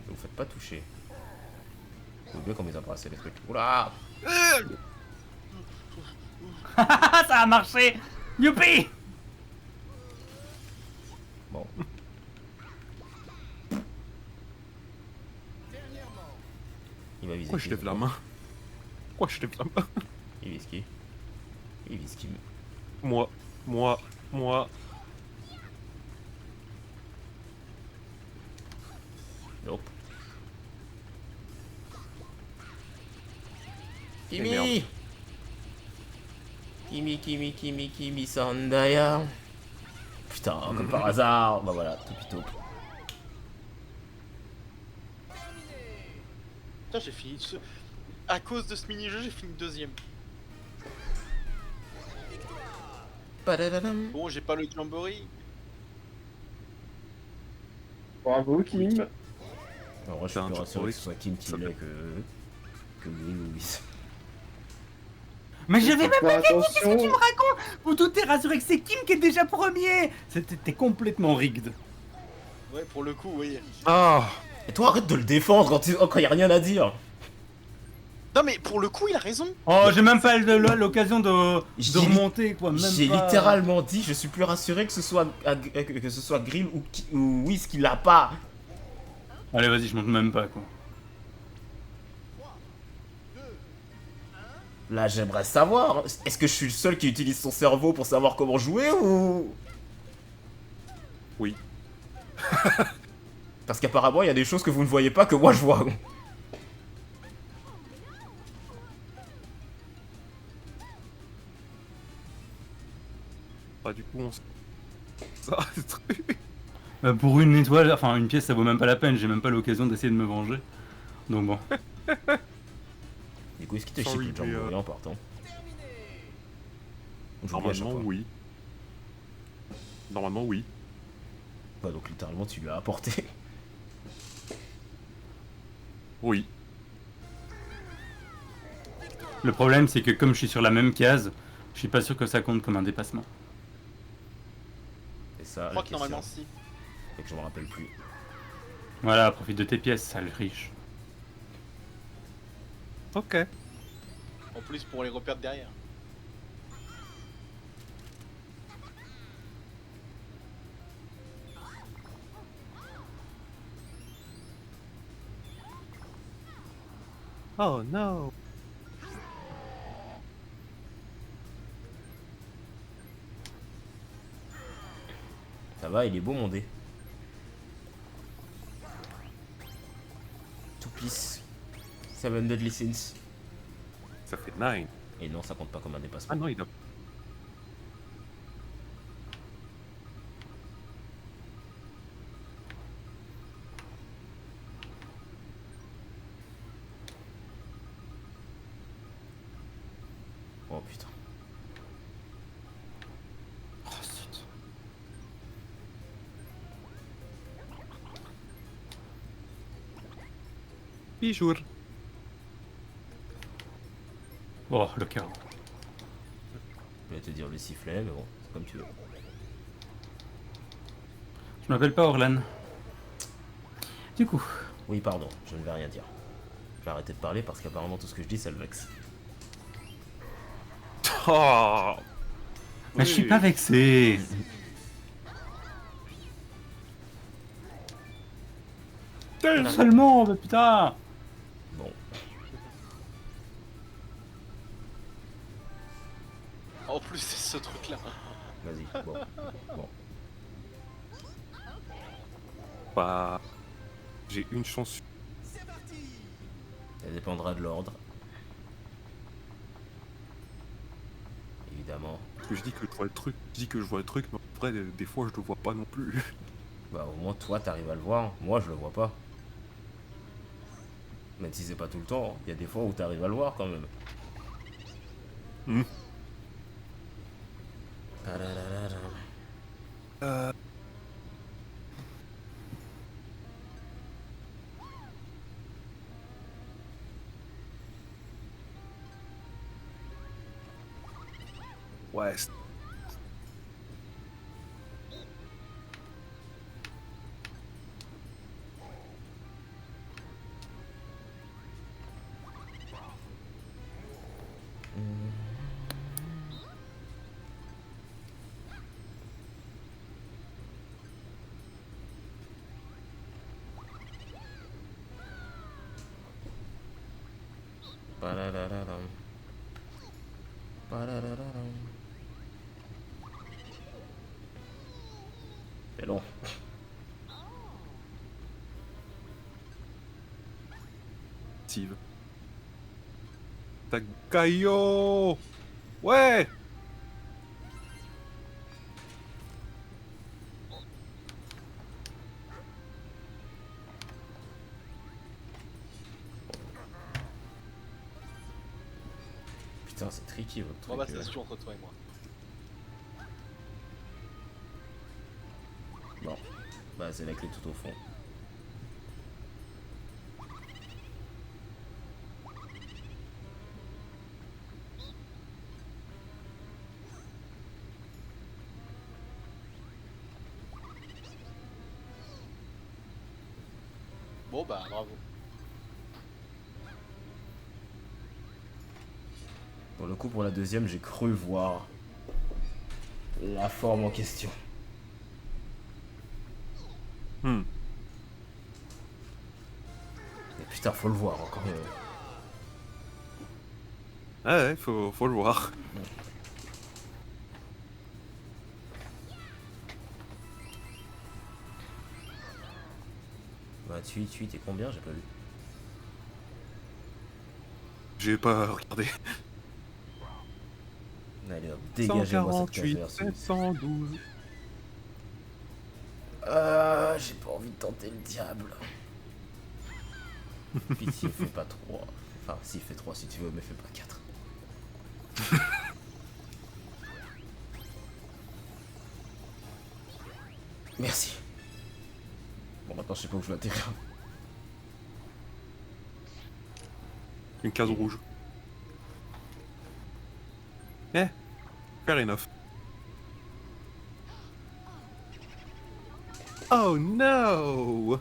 Ne vous faites pas toucher. Vous bien comme ils embrassaient les trucs. Oula. Ça a marché. Youpi. Bon. Il va viser. Pourquoi je lève la main? Pourquoi je lève la main? Il vise qui? Il vise qui? Moi. Nope. Et Kimi! merde. Kimi Sandaya. Putain, comme par hasard. Bah voilà, tout. Putain, j'ai fini. À cause de ce mini-jeu, j'ai fini deuxième. Padadadam. Bon, j'ai pas le jamboree. Bravo, Kim. Alors, moi, je suis Putain, plus tu rassuré pourrais que ce soit Kim qui ça l'ait que Louis. Mais j'avais même Fais pas dit, qu'est-ce attention. que tu me racontes? Vous doutez rassuré que c'est Kim qui est déjà premier. C'était complètement rigged. Ouais, pour le coup, oui. Ah. Et toi, arrête de le défendre quand y a rien à dire. Non, mais pour le coup, il a raison. Oh, j'ai même pas l'occasion de J'ai remonter, quoi. Même J'ai pas. littéralement dit, je suis plus rassuré que ce soit Grill ou Whis qui l'a pas. Allez, vas-y, je monte même pas, quoi. Là, j'aimerais savoir, est-ce que je suis le seul qui utilise son cerveau pour savoir comment jouer ou... Oui. Parce qu'apparemment, il y a des choses que vous ne voyez pas que moi je vois. Bah du coup on s- ça c'est truc. Pour une étoile, enfin une pièce, ça vaut même pas la peine. J'ai même pas l'occasion d'essayer de me venger. Donc bon. Du coup, est-ce qu'il te chie Sorry, le mais, jamboree en partant? J'oublie à chaque Normalement fois. oui. Normalement oui. Bah, donc littéralement, tu lui as apporté. Oui. Le problème, c'est que comme je suis sur la même case, je suis pas sûr que ça compte comme un dépassement. Et ça, Je crois que normalement, si. c'est que je me rappelle plus. Voilà, profite de tes pièces, sale riche. Ok. En plus, pour les repères de derrière. Oh no. Ça va, il est beau mon dé. Two piece. 7 deadly sins. Ça fait 9. Et non, ça compte pas comme un dépassement. Ah non il a... Oh putain. Oh, zut. Bijour. Oh, le chaos. Je vais te dire le sifflet, mais bon, c'est comme tu veux. Je m'appelle pas Orlan. Du coup, Oui, pardon, je ne vais rien dire. Je vais arrêter de parler parce qu'apparemment tout ce que je dis, ça le vexe. Oh. mais je suis pas vexé. Seulement, mais putain. Bon, En plus, c'est ce truc-là. vas-y, bon. Bon. Bah... J'ai une chance. Ça dépendra de l'ordre. évidemment. Parce que je dis que je vois le truc, mais en vrai, des fois, je le vois pas non plus. Bah au moins toi t'arrives à le voir, moi je le vois pas. Même si c'est pas tout le temps, il y a des fois où t'arrives à le voir quand même. Hmm. Tadadadada. Euh... Ouais, Padadadadam. Padadadadam. C'est long. Steve. Tagayo. Ouais. Putain, c'est tricky votre truc. Bon bah ça se joue entre toi et moi. Bon, bah c'est la clé tout au fond. Bon bah bravo. Pour le coup, pour la deuxième, j'ai cru voir la forme en question. Hmm. Mais putain, faut le voir encore. Ouais, faut le voir. Bah, tu t'es combien? J'ai pas vu. J'ai pas regardé. Allez hop, dégagez-moi cette 148, café. 712. J'ai pas envie de tenter le diable. Pitié, fais pas 3. Enfin, si, fais 3 si tu veux, mais fais pas 4. Merci. Bon, maintenant je sais pas où je vais atterrir. Une case rouge. Eh, fair enough. Oh no!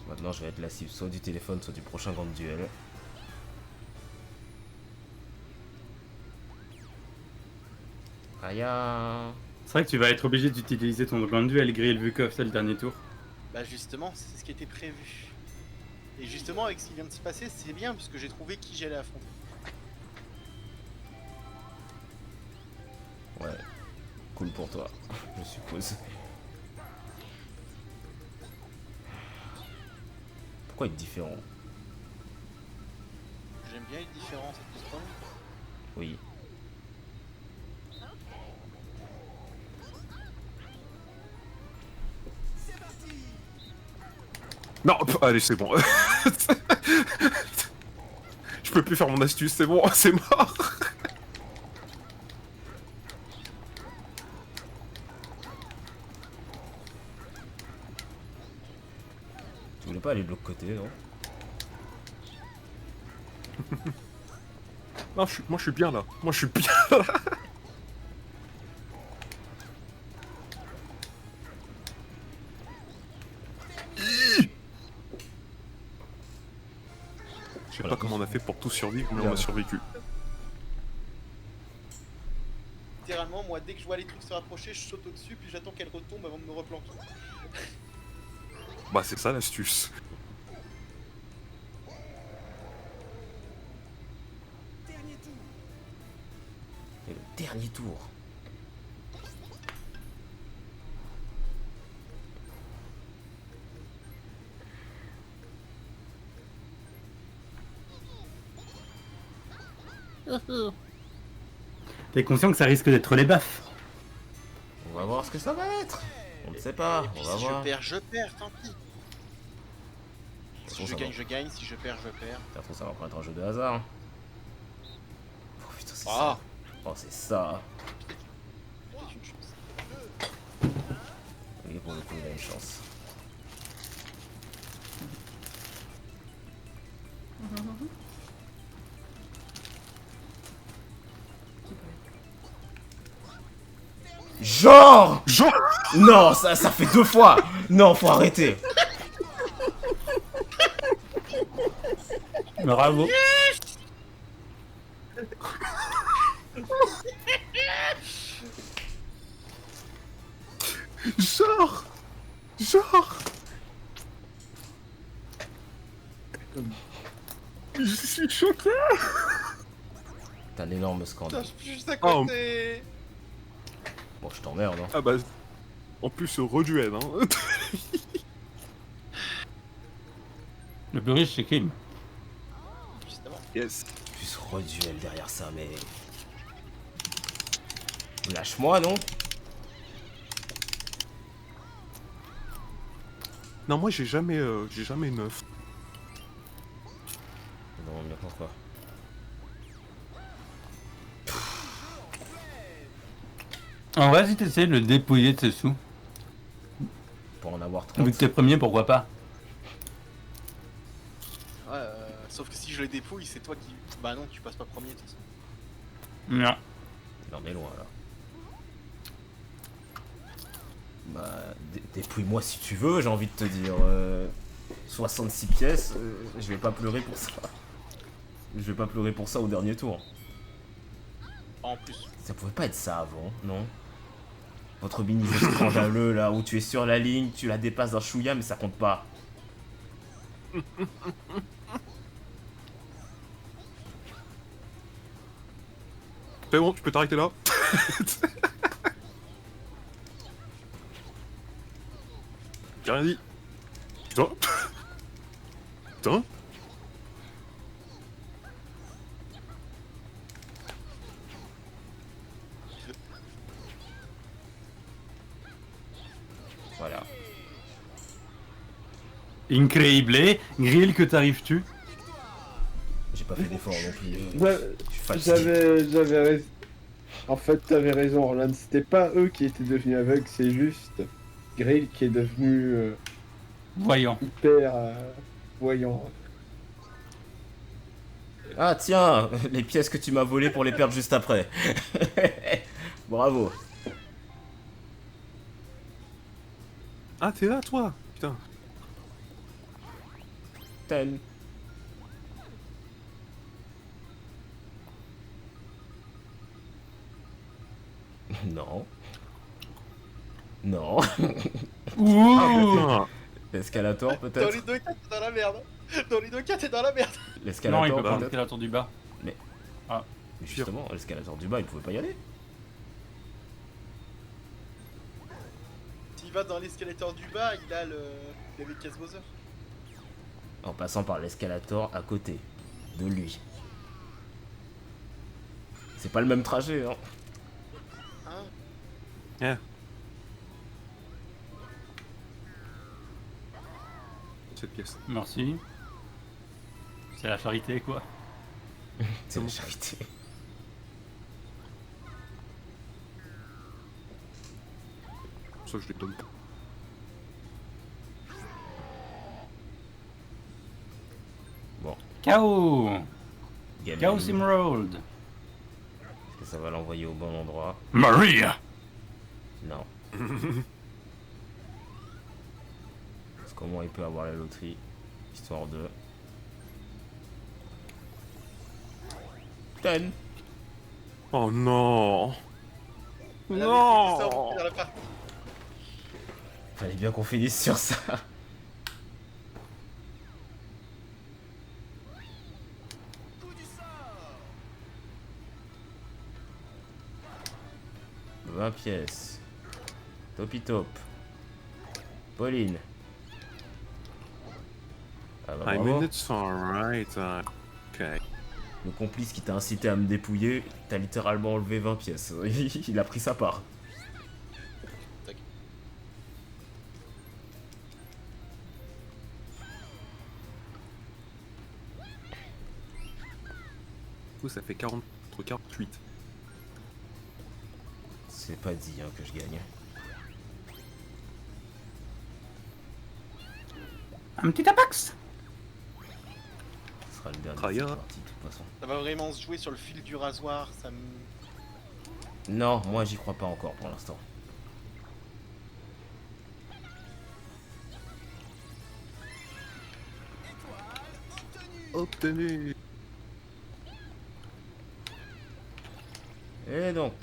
Maintenant je vais être la cible soit du téléphone, soit du prochain grand duel. Aya. C'est vrai que tu vas être obligé d'utiliser ton grand duel grill Vukov, c'est le dernier tour. Bah justement, c'est ce qui était prévu. Et justement avec ce qui vient de se passer, c'est bien parce que j'ai trouvé qui j'allais affronter. Ouais, cool pour toi, je suppose. Pourquoi être différent? J'aime bien les différences à tout ce point. Oui. Non, allez, c'est bon. Je peux plus faire mon astuce, c'est bon, c'est mort. Tu voulais pas aller de l'autre côté, non? Non, moi je suis bien là. Moi je suis bien là. Je sais pas comment on a fait pour tout survivre, mais on a survécu. Littéralement, moi dès que je vois les trucs se rapprocher, je saute au-dessus, puis j'attends qu'elle retombe avant de me replanquer. Bah c'est ça l'astuce. Et le dernier tour. T'es conscient que ça risque d'être les baffes? On va voir ce que ça va être. On ne sait pas, Et puis on va si voir. je perds, tant pis. Si Bon, je ça gagne, va. Ah. je gagne, si je perds, je perds. De toute façon, ça va pas être un jeu de hasard. Oh putain, c'est Ah. ça. Oh, c'est ça. C'est une chance. Oui, pour le coup, il a une chance. Genre Non, ça fait 2 fois. Non, faut arrêter. Bravo. Genre Je suis choqué. T'as un énorme Putain, scandale. je suis juste à côté. Bon, je t'emmerde, hein. Ah bah... En plus, reduel, hein. Le plus riche, c'est Kim. Justement. Yes. Plus reduel derrière ça, mais... Lâche-moi, non? Non, moi j'ai jamais 9. Non, mais pourquoi? En vrai, si t'essayes de le dépouiller de ses sous, Pour en avoir 30. vu que t'es premier, pourquoi pas? Ouais, sauf que si je les dépouille, c'est toi qui... Bah non, tu passes pas premier de toute façon. Non. Non, mais loin, là. Bah, dépouille-moi si tu veux, j'ai envie de te dire. 66 pièces, je vais pas pleurer pour ça. Je vais pas pleurer pour ça au dernier tour. En plus. Ça pouvait pas être ça avant, non? Votre mini-jeu scandaleux, là, où tu es sur la ligne, tu la dépasses d'un chouïa, mais ça compte pas. C'est bon, tu peux t'arrêter là. J'ai rien dit. Putain. Putain. Voilà. Increíble. Grill, que t'arrives-tu? J'ai pas fait d'effort non plus. Ouais, Je suis fatigué. J'avais raison. En fait, t'avais raison, Orlan. C'était pas eux qui étaient devenus aveugles, c'est juste Grill qui est devenu Voyons. hyper voyant. Ah tiens, les pièces que tu m'as volées pour les perdre juste après. Bravo. Ah, t'es là, toi. Putain. Ten. Non. Non. Ouh. Putain. L'escalator Dans peut-être. les deux cas, t'es dans la merde. Dans les deux cas, t'es dans la merde. Non, il L'escalator peut pas peut-être. monter la tour du bas. Mais justement, l'escalator du bas, il pouvait pas y aller. S'il va dans l'escalator du bas, il a le... Il avait Casse Bowser. En passant par l'escalator à côté de lui. C'est pas le même trajet, hein. Hein? Cette pièce. Merci. C'est la charité, quoi. C'est la charité. Pour ça, je les donne pas. Bon, Chaos. game. Chaos Est-ce Emerald. que ça va l'envoyer au bon endroit? Maria. Non. Parce qu'au moins il peut avoir la loterie. Histoire de... Ten. Oh non. Elle avait Non. fait ça dans la partie. Fallait bien qu'on finisse sur ça. « 20 pièces. Topitop. Pauline. Ah bah I bravo. mean, it's alright. Okay. Le complice qui t'a incité à me dépouiller, t'as littéralement enlevé 20 pièces. Il a pris sa part. Tac. Du coup, ça fait 40 contre 48. C'est pas dit hein, que je gagne. Un petit apex. Ce sera le dernier Très de cette bien. partie, de toute façon. Ça va vraiment se jouer sur le fil du rasoir, ça me... Non, moi j'y crois pas encore pour l'instant. Obtenu. Et donc.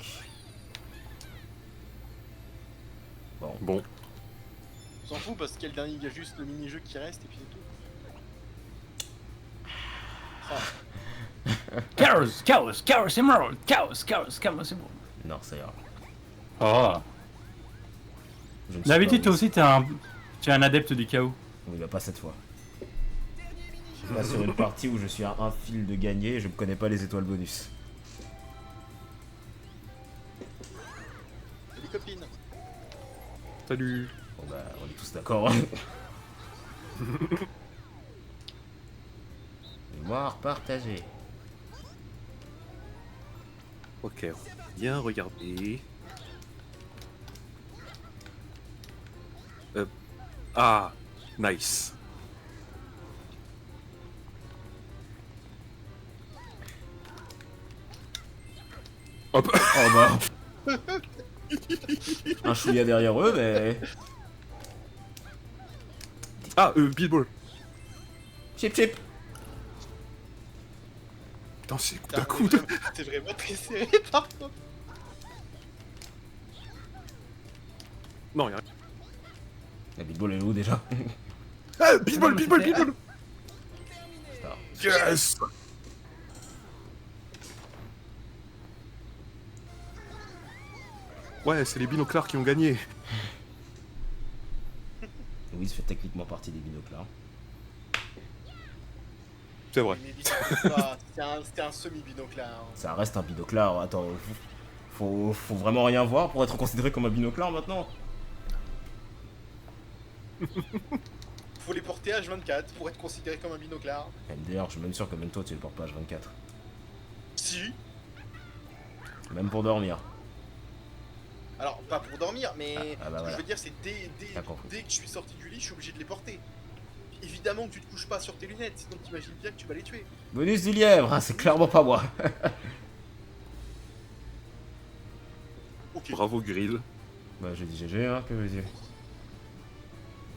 Bon. Bon. On s'en fout parce qu'il y a le dernier, il y a juste le mini-jeu qui reste et puis c'est tout. Ah, Chaos, Emerald, Chaos, Emerald. Non, ça ira. Oh. Je ne suis D'habitude, pas toi aussi, tu es un adepte du chaos. Oui, bah pas cette fois. Je suis pas sur une partie où je suis à un fil de gagner et je ne connais pas les étoiles bonus. les copines. Salut. Bon bah, on est tous d'accord. Hein. Mémoire partagée. Ok, on va bien regarder. Ah, nice. Hop. Oh bah. Un chouïa derrière eux, mais. Ah, Billball. Chip chip. Putain, c'est coup Putain, d'un coude. C'est vraiment très serré par contre. Non, y'a rien. La bitball elle est où déjà? Ah, Billball. Star. Yes. Ouais, c'est les binoclars qui ont gagné. Oui, ça fait techniquement partie des binoclars. C'est vrai. Mais binoclard, c'était un semi-binoclard. Hein. Ça reste un binoclar. Attends, faut vraiment rien voir pour être considéré comme un binoclar maintenant? Faut les porter H24 pour être considéré comme un binoclard. MDR, je suis même sûr que même toi tu le portes pas H24. Si. Même pour dormir. Alors, pas pour dormir, mais Ah, bah ce que voilà. je veux dire, c'est T'as compris. dès que je suis sorti du lit, je suis obligé de les porter. Évidemment que tu te couches pas sur tes lunettes, sinon t'imagines bien que tu vas les tuer. Bonus du lièvre, hein, c'est clairement pas moi. Ok, Bravo, Grill. Bah j'ai dit GG, hein, que veux dire.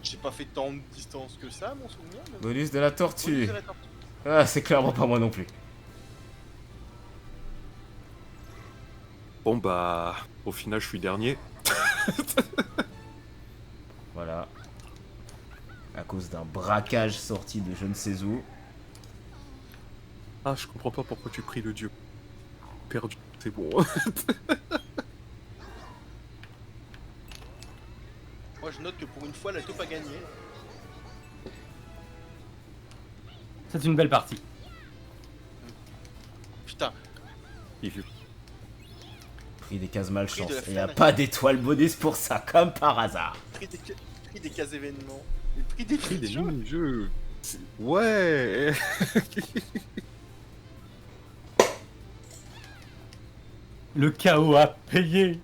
j'ai pas fait tant de distance que ça, mon souvenir. Mais... Bonus de la tortue. Bonus de la tortue. Ah, c'est clairement pas moi non plus. Bon bah, au final, je suis dernier. Voilà. À cause d'un braquage sorti de je ne sais où. Ah, je comprends pas pourquoi tu pries le dieu. Perdu, c'est bon. Moi, je note que pour une fois, la taupe a gagné. C'est une belle partie. Putain, Pris des cases malchance. Prix de la Et y a fin. pas d'étoile bonus pour ça, comme par hasard. prix des cases événements. Les prix des Prix des jeux. mini-jeux. Ouais. Le chaos a payé.